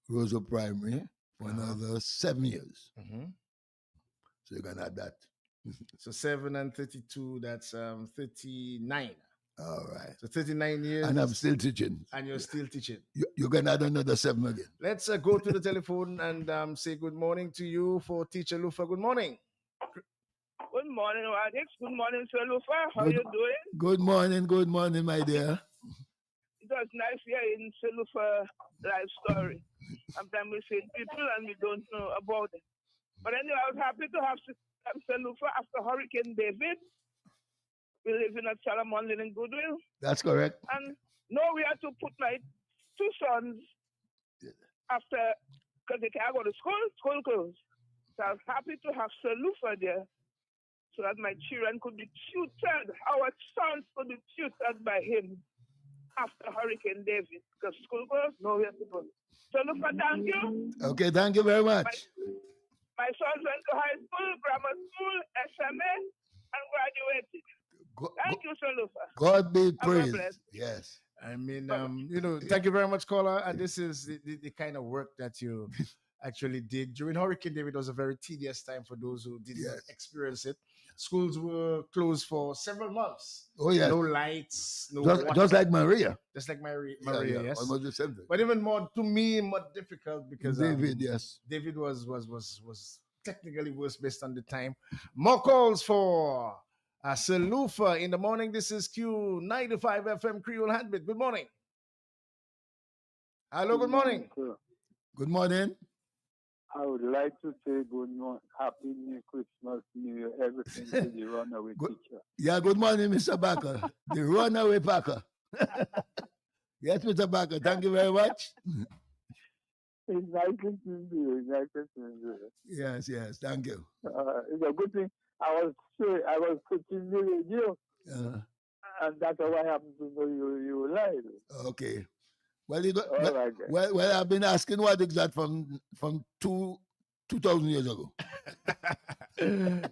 Rosa Primary for another 7 years. Mhm. So you can add that. So 7 and 32, that's 39. All right. So 39 years. And I'm still teaching. And you're still teaching. You can add another 7 again. Let's go to the telephone and say good morning to you for Teacher Lufa. Good morning. Good morning, Alex. Good morning, Sir Lufa. How are you doing? Good morning, my dear. It was nice hearing Sir Lufa life story. Sometimes we see people and we don't know about it. But anyway, I was happy to have Sir Lufa after Hurricane David. We live in a Solomon in Goodwill. That's correct. And now we have to put my two sons after, because they can't go to school closed. So I was happy to have Sir Lufa there so that my children could be tutored, our sons could be tutored by him after Hurricane David, because school closed, nowhere to go. So Lufa, thank you. Okay, thank you very much. My sons went to high school, grammar school, SMA, and graduated. Thank you, Sir Lufa. God be praised. Yes. I mean, thank you very much, caller. And this is the kind of work that you actually did during Hurricane David. Was a very tedious time for those who did not experience it. Schools were closed for several months. Oh yeah. No lights, no just like Maria. Just like Maria, yes. Almost the same thing. But even more to me, more difficult because David, yes. David was technically worse based on the time. More calls for Sir Lufa in the morning. This is Q95 FM Creole Handbit. Good morning. Hello, good morning. Good morning. I would like to say good morning, Happy New Christmas, New Year, everything to the runaway teacher. Yeah, good morning, Mr. Baker, the runaway Packer. Yes, Mr. Baker, thank you very much. It's nice listening to you. It's nice listening to you. Yes, thank you. It's a good thing. I was switching the radio, and that's how I happened to know you were live. Okay. Well, I've been asking what is that from 2,000 years ago.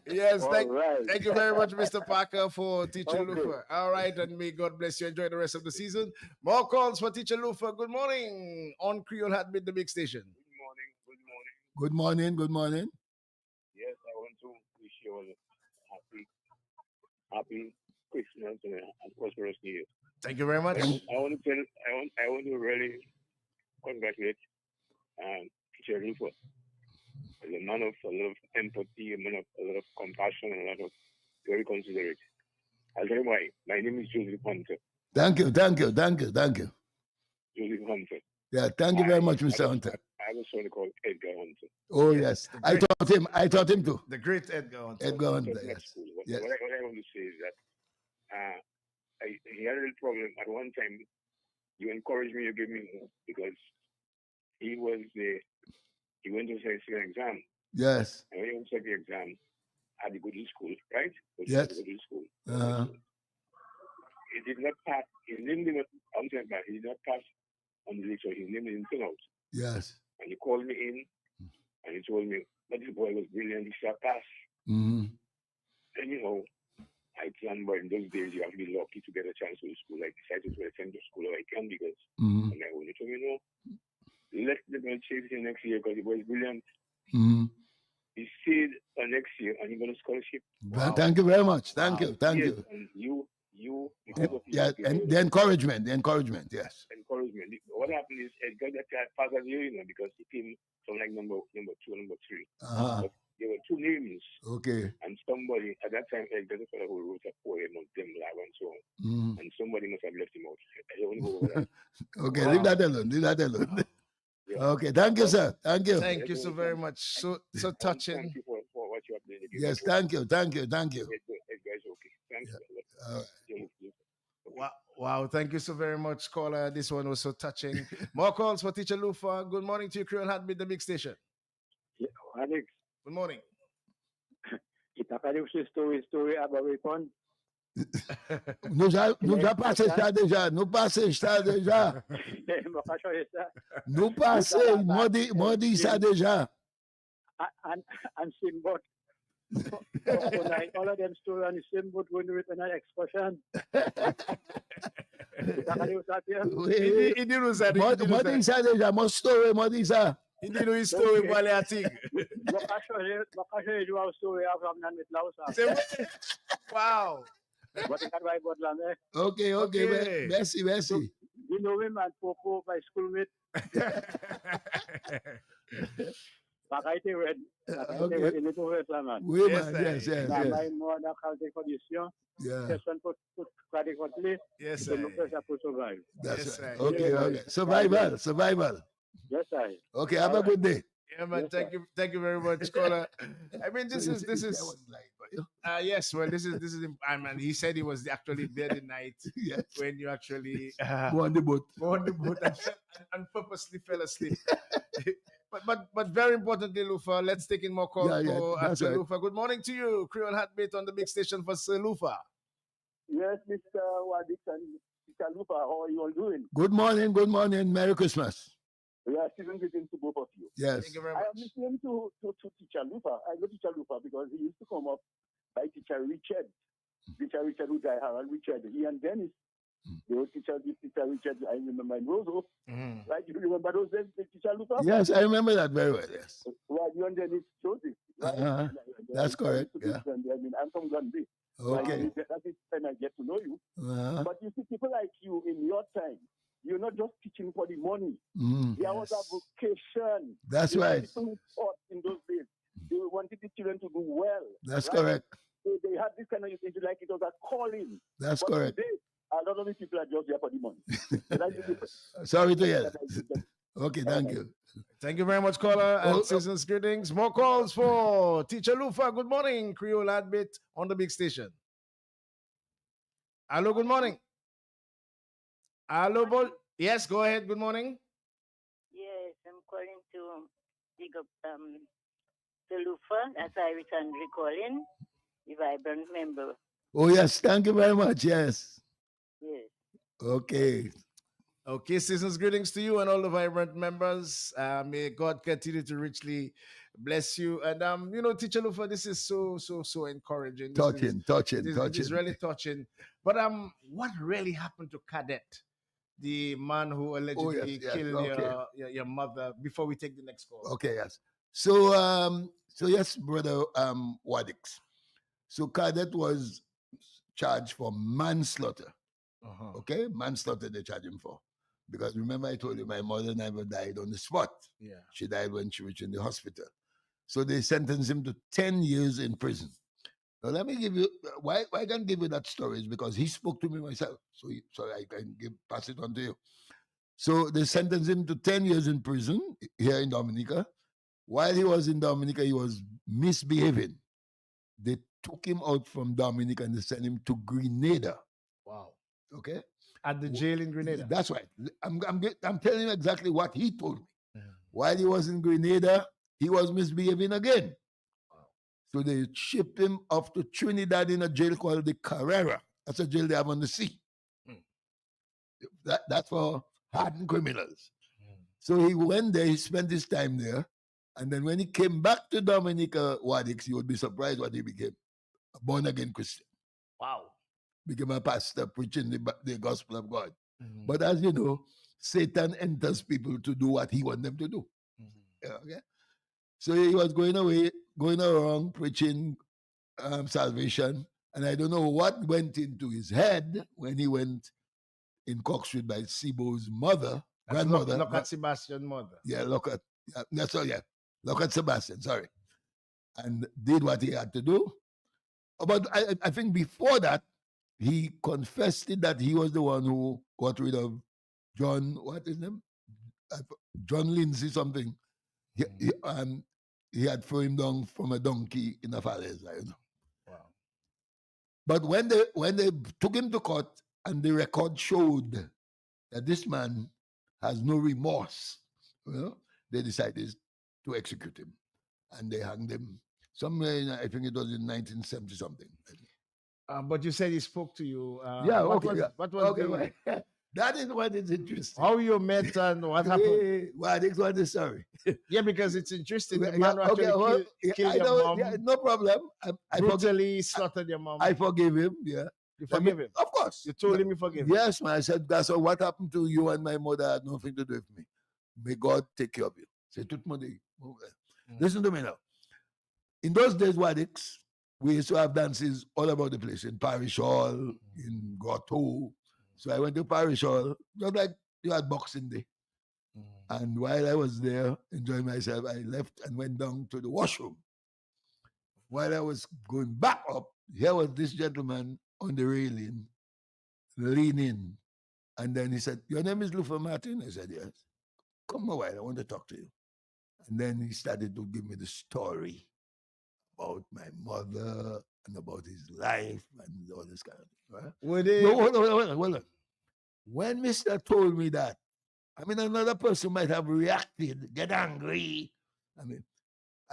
Yes, thank you very much, Mr. Parker, for Teacher Lufa. All right, and may God bless you. Enjoy the rest of the season. More calls for Teacher Lufa. Good morning on Creole Heartbeat, the big station. Good morning. Yes, I want to wish you all happy Christmas and prosperous New Year. Thank you very much. I want to really congratulate teacher Lufa. As a man of a lot of empathy, a man of a lot of compassion, and a lot of very considerate. I'll tell you why. My name is Joseph Hunter. Thank you. Joseph Hunter. Yeah, thank you very much, Mr. Hunter. I have a son called Edgar Hunter. Oh yes, I taught him too. The great Edgar Hunter. Edgar Hunter, yes. What I want to say is that he had a little problem at one time. You encouraged me, you gave me hope because he went to say an exam. Yes. And when he went to take the exam, had to go to school, right? Yes. Go to school. He did not pass. His name did not. He did not pass on the list, so his name didn't turn out. Yes. And he called me in, and he told me, "But this boy was brilliant. He shall pass." Mm-hmm. And I planned, but in those days you have to be lucky to get a chance to school. I decided to attend the school if I can because on my own. So let the man chase him next year because he was brilliant. Mm-hmm. He stayed next year and he got a scholarship. Wow. Thank you very much. Thank you. And you and the encouragement, yes. Encouragement. What happened is Edgar that father year, because he came from like number 2, number 3. But there were 2 names. Okay. And somebody at that time Edgar the fellow who wrote a poem on them and so on. Mm-hmm. And somebody must have left him out. I don't go over that. Okay, leave that alone. Yeah. Okay, thank you, sir. Thank you. Thank you so very much. So touching. Thank you for what you have done. Yes, thank you. Edgar is okay. Thank you. Wow, thank you so very much, caller. This one was so touching. More calls for Teacher Lufa. Good morning to you, Creole Heartbeat, the big station. Yeah, Alex. Good morning. Story about répondre. Nous a passé ça déjà. Nous passé ça déjà. Nous passé, moi dit ça déjà. And same boat. All of them stories on the same boat when we written an expression. Il dit nous ça. Moi dit ça déjà. Mon story, moi dit ça. Il dit nous story pour aller à Tigre. C'est vrai. Wow. Okay. Merci. You know him and Popo, my schoolmate. Oui, yes. Yes, That's right. Okay. Survival. Yes, sir. Okay, have a good day. Yeah, man. Thank you very much, caller. I mean, this is. Yes. Well, this is. I mean, he said he was actually there the night when you actually on the boat and purposely fell asleep. But very importantly, Lufa, let's take in more calls for Lufa. Good morning to you, Creole Heartbeat on the big station for Sir Lufa. Yes, Mr. Wadix and Mr. Lufa, how are you all doing? Good morning. Merry Christmas. Yeah, Stephen, greetings to both of you. Yes. Thank you very much. I am listening to Teacher Lufa. I know Teacher Lufa because he used to come up by Teacher Richard. Teacher Richard who died, Harold Richard. He and Dennis. The old teacher Richard, I remember in Roseau. Right? You remember those days, Teacher Lufa? Yes, I remember that very well, yes. Right, you and Dennis Joseph. Right? That's correct, yeah. I mean, I'm from Gandhi. Okay. That is when I get to know you. But you see, people like you in your time, you're not just teaching for the money. There was a vocation. That's right. People taught in those days. They wanted the children to do well. That's correct. So they had this kind of thing like it was a calling. That's correct. Today, a lot of these people are just there for the money. Sorry to hear that. Okay, thank you. Thank you very much, caller. And season's greetings. More calls for Teacher Lufa. Good morning, Creole Heartbeat on the big station. Hello, good morning. Hello, yes, go ahead. Good morning. Yes, I'm calling to dig up the Lufa as I return recalling the vibrant member. Oh, yes, thank you very much. Yes. Yes. Okay. Okay, season's greetings to you and all the vibrant members. May God continue to richly bless you. And Teacher Lufa, this is so encouraging. Touching. It is really touching. But what really happened to Cadet, the man who allegedly killed your mother? Before we take the next call. Okay, yes. So yes, brother Wadix. So Cadet was charged for manslaughter. Okay, manslaughter they charge him for. Because remember I told you my mother never died on the spot. Yeah. She died when she was in the hospital. So they sentenced him to 10 years in prison. Now let me give you why I can give you that story is because he spoke to me myself. So I can pass it on to you. So they sentenced him to 10 years in prison here in Dominica. While he was in Dominica, he was misbehaving. They took him out from Dominica and they sent him to Grenada. Wow. Okay? At the jail in Grenada. That's right. I'm telling you exactly what he told me. While he was in Grenada, he was misbehaving again. Wow. So they shipped him off to Trinidad in a jail called the Carrera. That's a jail they have on the sea. That's for hardened criminals. So he went there, he spent his time there. And then when he came back to Dominica Wadix, you would be surprised what he became. A born-again Christian. Wow. Became a pastor preaching the gospel of God. But as you know, Satan enters people to do what he wants them to do. Okay? So he was going around preaching salvation. And I don't know what went into his head when he went in Cox Street by Sibo's mother, grandmother. Look at Sebastian's mother. Yeah, look at Sebastian, sorry. And did what he had to do. But I think before that, he confessed it that he was the one who got rid of John, what is his name? John Lindsay something. He had thrown him down from a donkey in a forest. Wow. But when they took him to court and the record showed that this man has no remorse, they decided to execute him. And they hanged him somewhere, I think it was in 1970 something. But you said he spoke to you. What was that is what is interesting. How you met and what happened? Well, this one is sorry. Yeah, because it's interesting. The man actually killed your mom. Yeah, no problem. I brutally slaughtered your mom. I forgive him, yeah. You forgive him? Of course. You told him you forgive him? Yes, man. I said, that's what happened to you and my mother had nothing to do with me. May God take care of you. Say, listen to me now. In those days, Wadix, we used to have dances all about the place, in Parish Hall, in Grotto. So I went to Parish Hall, just like you had Boxing Day. And while I was there enjoying myself, I left and went down to the washroom. While I was going back up, here was this gentleman on the railing, leaning. And then he said, "Your name is Luther Martin?" I said, "Yes." "Come a while, I want to talk to you." And then he started to give me the story about my mother and about his life and all this kind of thing. Right? Hold on. When Mr. told me that, another person might have reacted, get angry.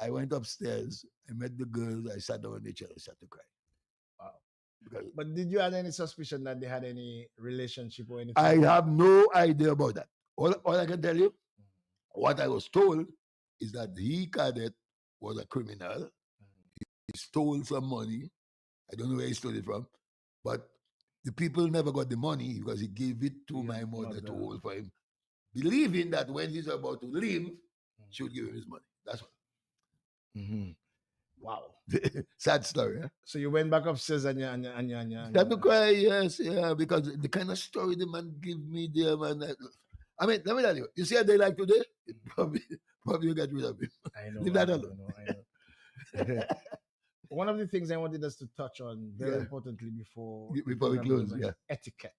I went upstairs, I met the girls, I sat down on the chair, I started to cry. Wow. But did you have any suspicion that they had any relationship or anything? I have no idea about that. All I can tell you, what I was told is that he, Cadet, was a criminal. He stole some money. I don't know where he stole it from. But the people never got the money because he gave it to my mother to hold for him, believing that when he's about to leave, she would give him his money. That's all. Wow. Sad story, huh? So you went back upstairs and Had to cry, yes, yeah, because the kind of story the man give me there, man. Let me tell you, you see a day like today, probably you get rid of him. I know. Leave that alone. I know. One of the things I wanted us to touch on very importantly before we close, etiquette.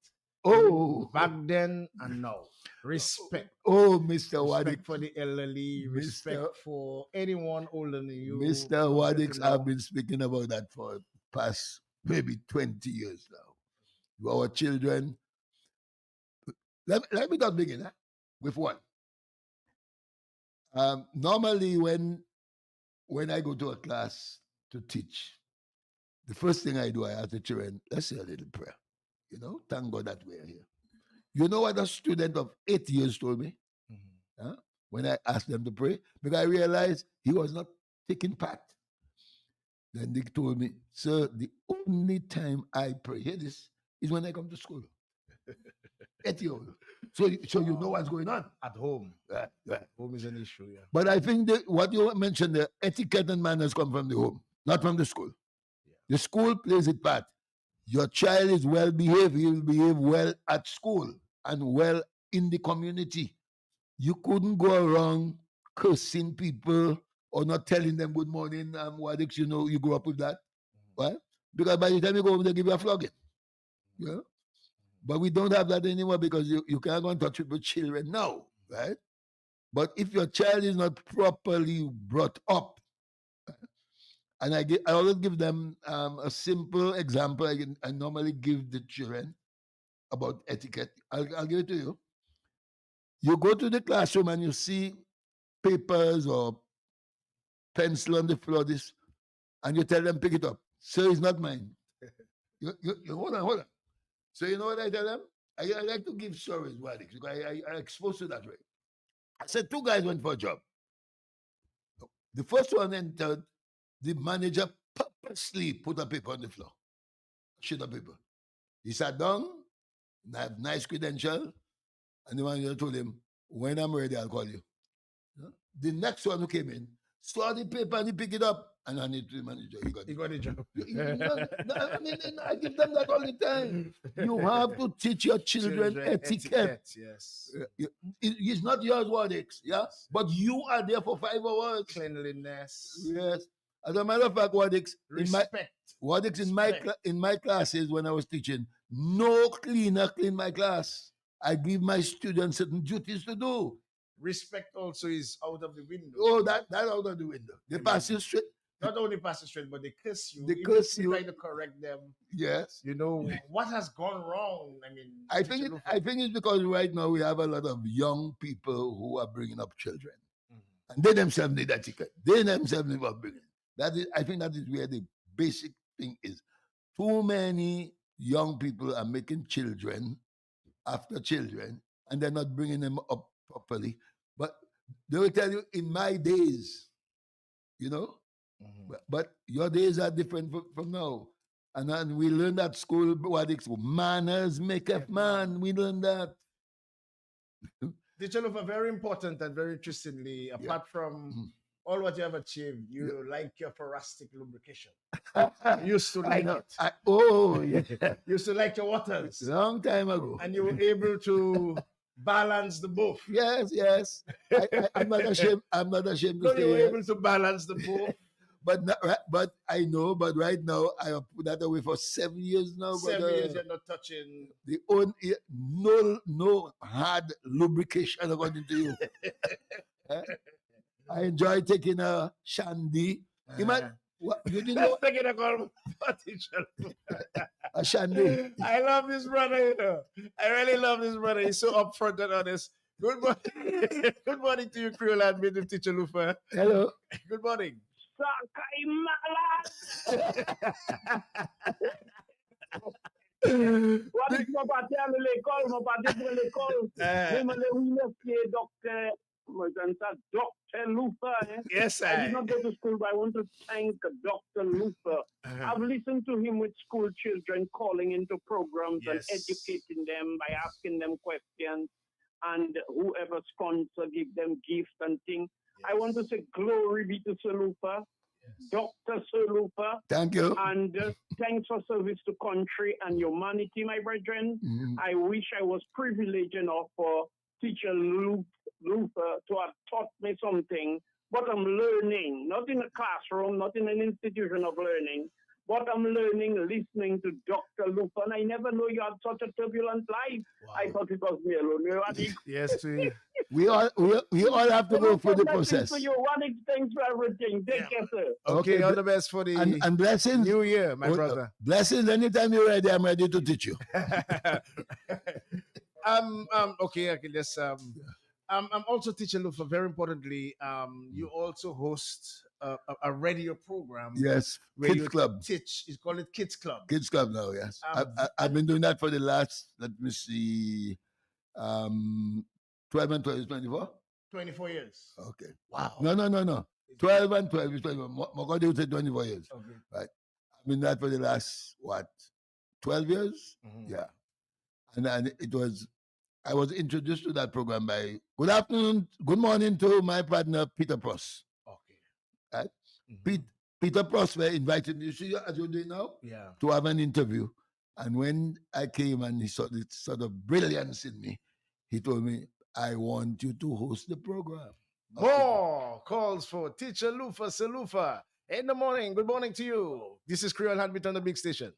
Oh, back then and now, respect. Oh, Mr. Respect for the elderly, respect for anyone older than you. Mr. Wadix, I've been speaking about that for the past maybe 20 years now. Our children. Let me just begin with one. Normally, when I go to a class to teach, the first thing I do, I ask the children, let's say a little prayer. Thank God that we're here. You know what a student of 8 years told me? When I asked them to pray? Because I realized he was not taking part. Then they told me, "Sir, the only time I pray," hear this, "is when I come to school." 8 years old. So you know what's going on. At home. Right. Home is an issue, yeah. But I think what you mentioned, the etiquette and manners come from the home, not from the school. Yeah. The school plays its part. your child is well behaved, he will behave well at school and well in the community. You couldn't go around cursing people or not telling them good morning, Wadix, you know, you grew up with that. Right? Because by the time you go home, they give you a flogging. Yeah. But we don't have that anymore because you can't go and touch with children now, right? But if your child is not properly brought up, and I always give them a simple example I normally give the children about etiquette. I'll give it to you. You go to the classroom and you see papers or pencil on the floor, and you tell them pick it up. Sir, it's not mine. You hold on. So you know what I tell them? I like to give stories, Wadix, because I exposed to that way. I said 2 guys went for a job. The first one entered, the manager purposely put a paper on the floor. Sheet of paper. He sat down, have nice credential, and the manager told him, when I'm ready, I'll call you. The next one who came in saw the paper and he picked it up and handed it to the manager. He got a job. I mean, I give them that all the time. You have to teach your children etiquette. Yes. It's not yours, Wadix, yeah? But you are there for 5 hours. Cleanliness. Yes. As a matter of fact, Wadix, Respect. in my classes when I was teaching, no cleaner clean my class. I give my students certain duties to do. Respect also is out of the window. Oh, that out of the window. They pass you straight. Not only pass you straight, but they curse you. They curse you. Try to correct them. Yes. You know what has gone wrong. I mean, I think it's because right now we have a lot of young people who are bringing up children, and they themselves need etiquette. They themselves need upbringing. I think that is where the basic thing is. Too many young people are making children after children, and they're not bringing them up properly. But they will tell you, in my days, you know, but your days are different from now. And then we learned at school what it's manners make a man. We learned that. Teacher Lufa, very important and very interestingly, apart from all what you have achieved, you like your thoracic lubrication. You used to like it. You used to like your waters. Long time ago. And you were able to balance the both. Yes. I'm not ashamed. To say you were able to balance the both. But I know. But right now, I have put that away for 7 years now. 7 years, you're not touching. No hard lubrication according to you. I enjoy taking a shandy. You didn't know? A shandy. I love this brother, you know. I really love this brother. He's so upfront and honest. Good morning. Good morning to you, Creole Admin Teacher Lufa. Hello. Good morning. What is my party à l'école? Mon parti pour l'école. Je me remercie, Dr. Lufa. Yes, sir. I did not go to school, but I want to thank Dr. Lufa. I've listened to him with school children calling into programs and educating them by asking them questions, and whoever sponsor give them gifts and things. I want to say glory be to Sir Lufa, Dr. Sir Lufa. Thank you. And thanks for service to country and humanity, my brethren. I wish I was privileged enough for Teacher Lufa to have taught me something, but I'm learning, not in a classroom, not in an institution of learning, but I'm learning, listening to Dr. Lufa. And I never know you had such a turbulent life. Wow. I thought it was me alone. Yes, too. We all have to go through the process. So you thanks for everything. Take care, sir. Okay, all the best for the and blessings. New Year, my brother. Blessings. Anytime you're ready, I'm ready to teach you. Okay, let's I'm also Teacher Lufa. Very importantly, you also host a radio program. Yes, Kids Club. Teach. It's called Kids Club. Kids Club now. Yes, I've been doing that for the last. Let me see, 12 and 12 is 24. 24 years. Okay. Wow. No. 12 and 12 is 24. Mogodi would say 24 years. Okay. Right. I've been that for the last 12 years. Yeah. And then I was introduced to that program by good morning to my partner Peter Pross. Okay. Right? Peter Pross invited me, you see, as you're doing now, to have an interview. And when I came and he saw this sort of brilliance in me, he told me, I want you to host the program. More calls for Teacher Lufa Salufa in the morning. Good morning to you. This is Creole Heartbeat on the big station.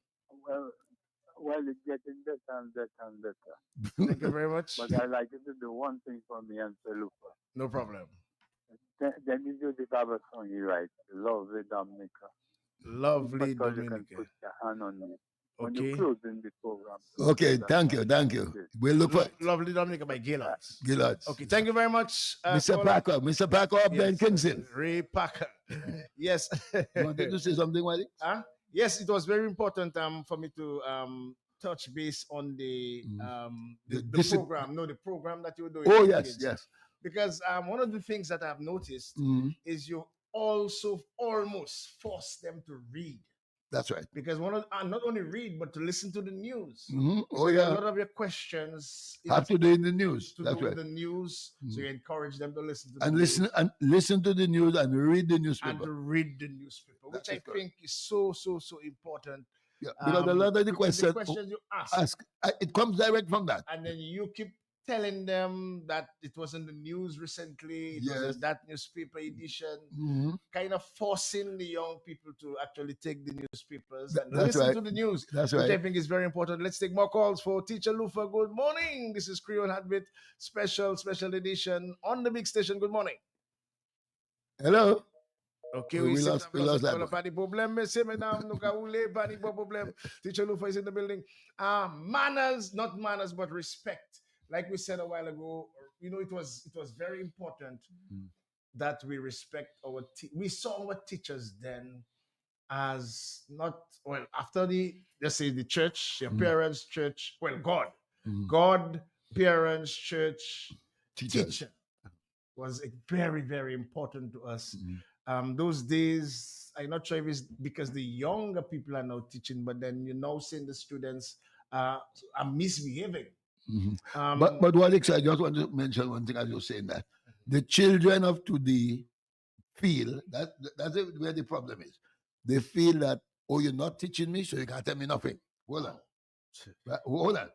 Well, it's getting better and better and better. Thank you very much. But I like you to do one thing for me and say, look, No problem. then you do the Bible song you write, Lovely Dominica. Lovely Because you can Dominica. put your hand on me when Okay. you close in the program. Okay, thank you. We'll look for Lovely Dominica by Gillards. Gillards. Okay, thank you very much. Mr. Packer up there in Kingston. Ray Packer. Yes. You wanted to say something, Wally? Yes, it was very important for me to touch base on the program. No, the program that you're doing. Oh, with yes, kids. yes. Because one of the things that I've noticed is you also almost force them to read. That's right. Because not only read, but to listen to the news. Oh, yeah. A lot of your questions have to do in the news. That's right. The news, so you encourage them to listen to listen to the news and read the newspaper. And to read the newspaper, which I think is so important. Yeah, because a lot of the questions you ask, it comes direct from that. And then you keep telling them that it was in the news recently, it was in that newspaper edition, kind of forcing the young people to actually take the newspapers and listen to the news. That's which right. I think is very important. Let's take more calls for Teacher Lufa. Good morning. This is Creole Heartbeat special edition on the big station. Good morning. Hello. Okay, we lost that. Teacher Lufa is in the building. Not manners, but respect. Like we said a while ago, it was very important that we respect our. We saw our teachers then as not after let's say the church, your parents' church. Well, God, parents, church, teacher was very, very important to us. Those days, I'm not sure if it's because the younger people are now teaching, but then seeing the students are misbehaving. But Alex, I just want to mention one thing as you're saying that the children of today feel that's where the problem is. They feel that, you're not teaching me, so you can't tell me nothing. Hold on.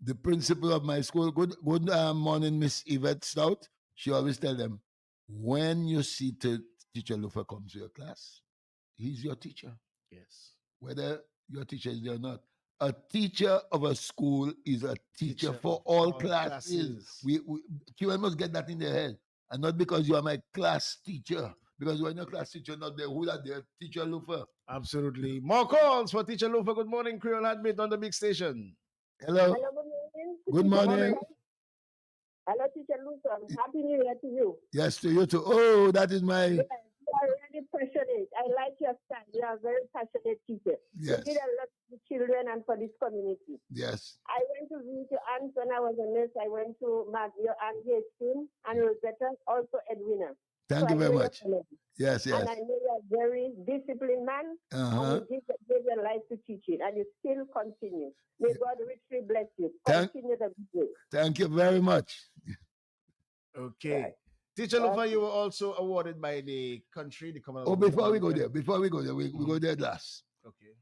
The principal of my school, good morning, Miss Yvette Stout. She always tell them, when you see Teacher Lufa come to your class, he's your teacher. Yes. Whether your teacher is there or not. A teacher of a school is a teacher for all classes. We must get that in their head. And not because you are my class teacher. Because when your class teacher not there, who are there? Teacher Lufa. Absolutely. More calls for Teacher Lufa. Good morning, Creole Heartbeat on the big station. Hello. Hello, good morning. Good morning. Hello, Teacher Lufa. Happy New Year to you. Yes, to you too. Oh, that is my... Yes, you are really passionate. I like your style. You are a very passionate teacher. Yes. You did a lot for the children and for this community. Yes. I went to visit your aunt when I was a nurse. I went to your aunt Hastings and Rosetta, also Edwina. Thank you very much. Yes. And I know you are a very disciplined man. And you give your life to teaching, and you still continue. May God richly bless you. Continue the good. Thank you very much. Okay. Right. Teacher Lufa, you were also awarded by the country, the Commonwealth. Before we go there, we go there last. Okay.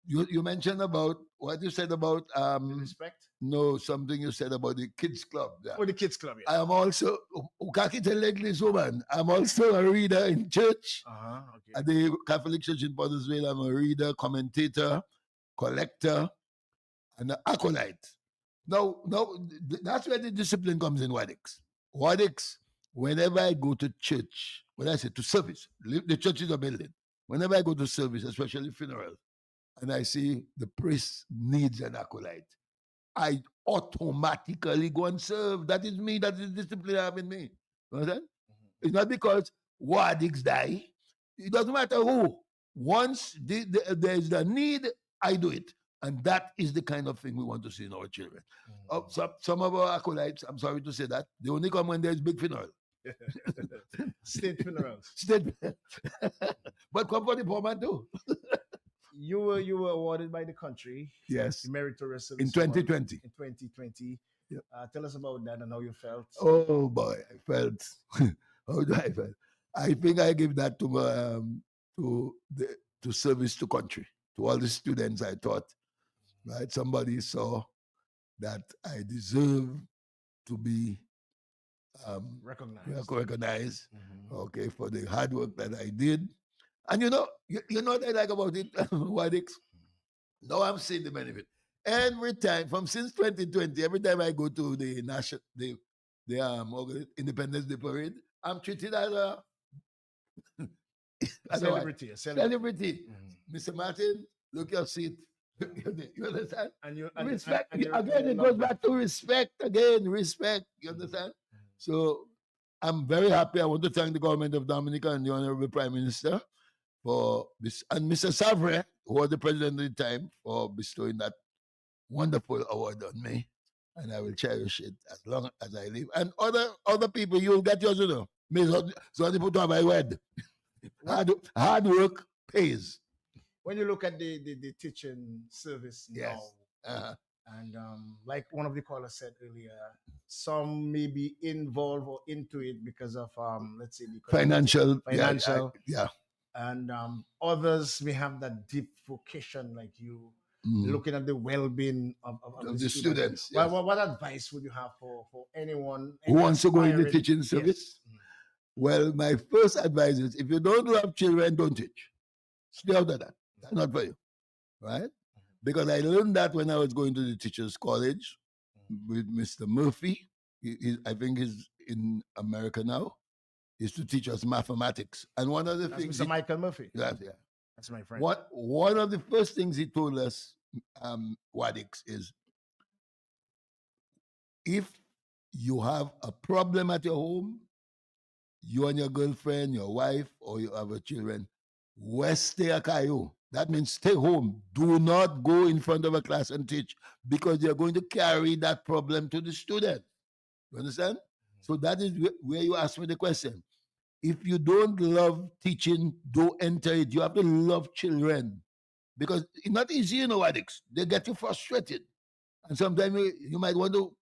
You mentioned about what you said about respect. No, something you said about the kids club. Yeah. Oh, the kids club. Yeah. I am also I'm also a reader in church. Okay. At the Catholic Church in Pottersville, I'm a reader, commentator, collector, and an acolyte. Now, that's where the discipline comes in, Wadix. Whenever I go to church, when I say to service, the church is a building. Whenever I go to service, especially funeral, and I see the priest needs an acolyte, I automatically go and serve. That is me. That is discipline I have in me. You understand? It's not because Wadix die. It doesn't matter who. Once there is the need, I do it. And that is the kind of thing we want to see in our children. Some of our acolytes, I'm sorry to say that, they only come when there's big funeral. State funerals. But come for the poor man too. You were awarded by the country. Yes. The meritorious in 2020. In 2020. Yep. Tell us about that and how you felt. Oh boy, I felt. How do I feel? I think I give that to service to country, to all the students I taught. right? Somebody saw that I deserve to be recognized, okay, for the hard work that I did. And you know what I like about it, Wadix? Now I'm seeing the benefit. Every time, since 2020, every time I go to the Independence Day parade, I'm treated as a celebrity. Mr. Martin, look your seat. You understand? And respect. And again, it goes back to respect. Again, respect. You understand? So I'm very happy. I want to thank the government of Dominica and the Honorable Prime Minister for this, and Mr. Savre, who was the president at the time, for bestowing that wonderful award on me. And I will cherish it as long as I live. And other people, you'll get yours, you know. So they put on my word. Hard work pays. When you look at the teaching service now, and like one of the callers said earlier, some may be involved or into it because of let's say financial, yeah. And others may have that deep vocation like you, looking at the well-being of the students. Yes. What advice would you have for anyone who wants to go in the teaching service? Yes. Well, my first advice is, if you don't love children, don't teach. Stay out of that. That's not for you, right? Because I learned that when I was going to the teachers' college with Mr. Murphy. I think he's in America now. He used to teach us mathematics. And one of the things... Mr. Michael Murphy. Yeah. That's my friend. One of the first things he told us, Wadix, is if you have a problem at your home, you and your girlfriend, your wife, or you have a children, stay akayo. That means stay home. Do not go in front of a class and teach, because you're going to carry that problem to the student. You understand? So that is where you ask me the question. If you don't love teaching, don't enter it. You have to love children, because it's not easy, you know, addicts. They get you frustrated. And sometimes you might want to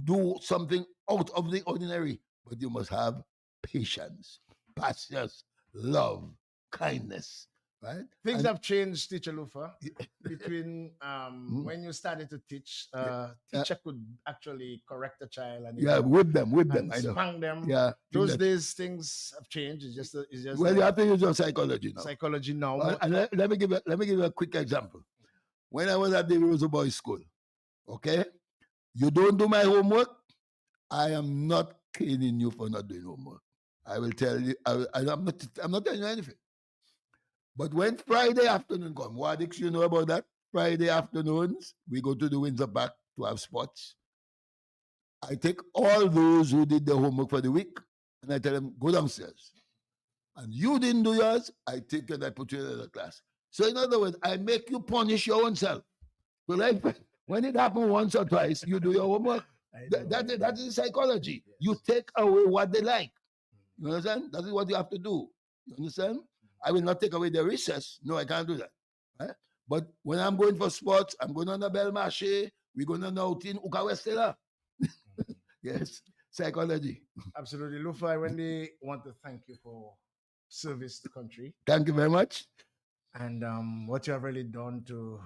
do something out of the ordinary, but you must have patience, patience, love, kindness, right? Things have changed, Teacher Lufa, between when you started to teach. Teacher could actually correct a child and with them, I spank them. Yeah, those days things have changed. It's just well, you have to use your psychology now. Psychology now. And let me give you a quick example. When I was at the Rosa Boys School, okay, you don't do my homework, I am not caning you for not doing homework. I will tell you, I'm not telling you anything. But when Friday afternoon comes, Wadix, you know about that? Friday afternoons, we go to the Windsor Park to have sports. I take all those who did their homework for the week, and I tell them, go downstairs. And you didn't do yours, I take you and I put you in another class. So in other words, I make you punish your own self. So like when it happens once or twice, you do your homework. That is psychology. Yes. You take away what they like. You understand? That is what you have to do. You understand? I will not take away their recess. No, I can't do that. Right? But when I'm going for sports, I'm going on the Belmarché, we're going on out in Ukawestela. Yes, psychology. Absolutely. Lufa, I really want to thank you for service to the country. Thank you very much. And what you have really done to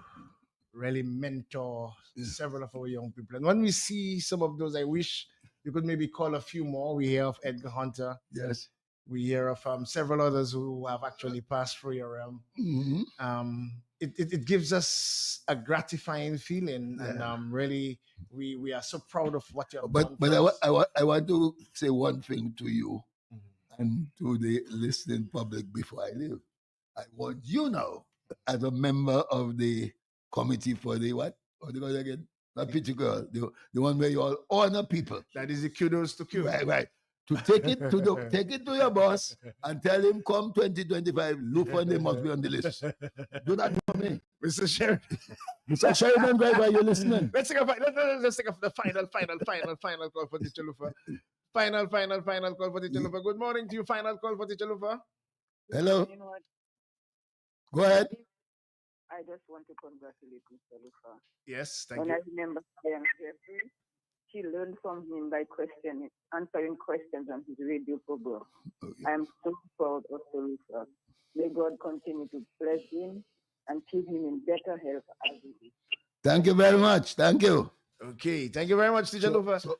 really mentor several of our young people. And when we see some of those, I wish you could maybe call a few more. We hear of Edgar Hunter. Yes. We hear of several others who have actually passed through your realm. Mm-hmm. It gives us a gratifying feeling, and really we are so proud of what you have done. But I want to say one thing to you and to the listening public before I leave. I want you now, as a member of the committee for the what? What do you call it again? Not pity girl, the one where you all honor people. That is the kudos to Q. Right. To take it to your boss and tell him, come 2025, Lufa and they must be on the list. Do that for me. Mr. Sheridan. Mr. Sheridan Driver, you're listening. Let's take the final call for Teacher Lufa. Final call for Teacher Lufa. Good morning to you. Final call for Teacher Lufa. Hello. You know what? Go ahead. I just want to congratulate Mr. Lufa. Yes, thank you. you. I remember Diana Jeffrey, she learned from him by answering questions on his radio program. Okay. I am so proud of Mr. Lufa. May God continue to bless him and keep him in better health as he is. Thank you very much. Thank you. Okay, thank you very much, Teacher Lufa. So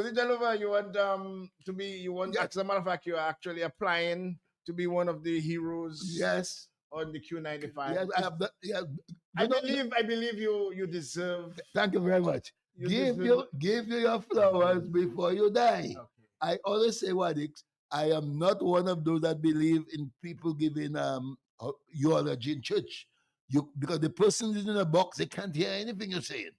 Teacher Lufa, you want to be, as a matter of fact, you are actually applying to be one of the heroes. Yes. On the Q95. Yes, I have that. Yeah. I believe you deserve. Thank you very much. Give you your flowers before you die. Okay. I always say, Wadix, I am not one of those that believe in people giving eulogy in church. Because the person is in a box, they can't hear anything you're saying.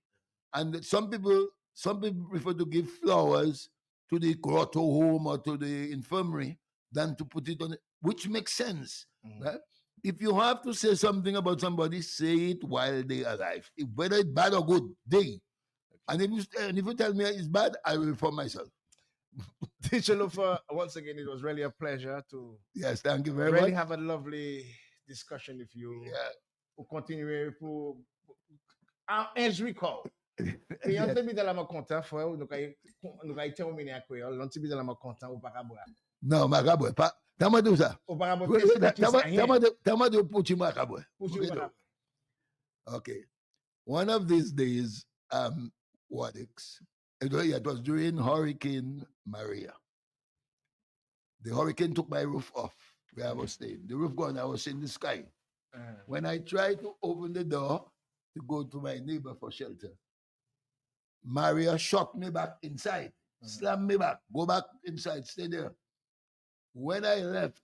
And some people prefer to give flowers to the grotto home or to the infirmary than to put it on it, which makes sense. Right? If you have to say something about somebody, say it while they're alive. Whether it's bad or good, they. And if you tell me it's bad, I will reform myself. Teacher Lufa, once again, it was really a pleasure to. Yes, thank you very much. Really have a lovely discussion with you. Yeah. We'll continue pour as recall. Et on te dit de la m'a content, frère, nous avons terminé à Creole, on te dit de la m'a content ou pas qu'à boire. Non, ma qu'à boire, pas. T'as moi dit ça. Ou pas qu'à boire. T'as moi dit pour tu m'as qu'à boire. Okay. One of these days, Wadix, it was during Hurricane Maria. The hurricane took my roof off where I was staying. The roof gone, I was in the sky. When I tried to open the door to go to my neighbor for shelter, Maria shot me back inside, slammed me back, go back inside, stay there. When I left,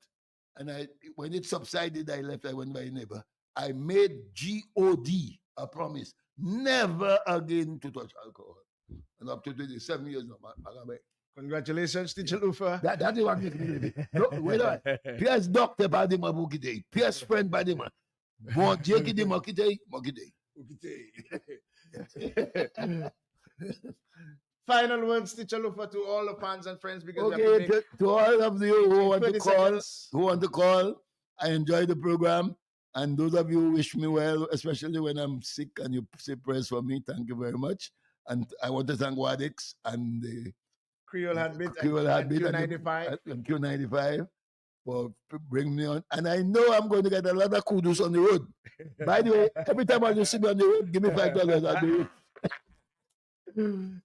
and when it subsided, I left, I went to my neighbor. I made God a promise, never again to touch alcohol. And up to 27 years now, congratulations, Teacher Lufa. That is what makes me live. No, wait a minute. Pierce doctor badi ma bukite. Pierce friend badi ma. Bon Dieu qui dit mokite. Final words, Teacher Lufa, to all the fans and friends. Because okay, to all of you who want to call, I enjoy the program. And those of you who wish me well, especially when I'm sick and you say prayers for me, thank you very much. And I want to thank Wadix and the Creole Heartbeat and Q95 for bringing me on. And I know I'm going to get a lot of kudos on the road. By the way, every time I see me on the road, give me $5 on the road.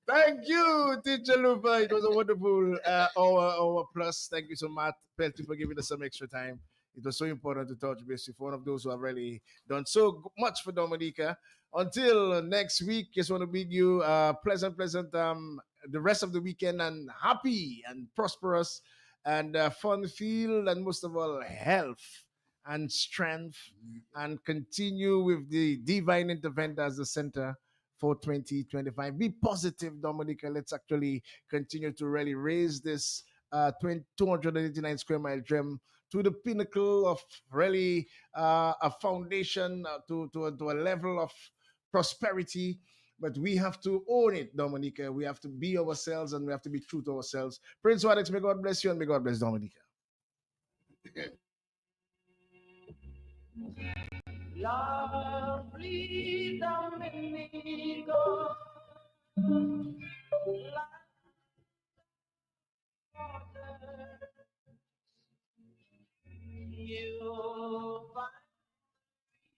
Thank you, Teacher Lufa. It was a wonderful hour plus. Thank you so much, Pelty, for giving us some extra time. It was so important to touch base with one of those who have really done so much for Dominica. Until next week, just want to bid you pleasant, the rest of the weekend, and happy and prosperous and fun-filled, and most of all, health and strength, and continue with the divine intervention as the center for 2025. Be positive, Dominica. Let's actually continue to really raise this 289 square mile dream to the pinnacle of really a foundation to a level of prosperity. But we have to own it, Dominica. We have to be ourselves and we have to be true to ourselves. Prince Wadix, may God bless you and may God bless Dominica. Lovely Dominico, you find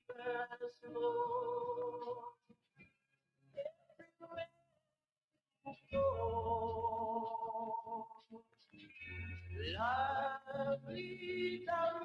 us slow. Everywhere you go, lovely Dominico.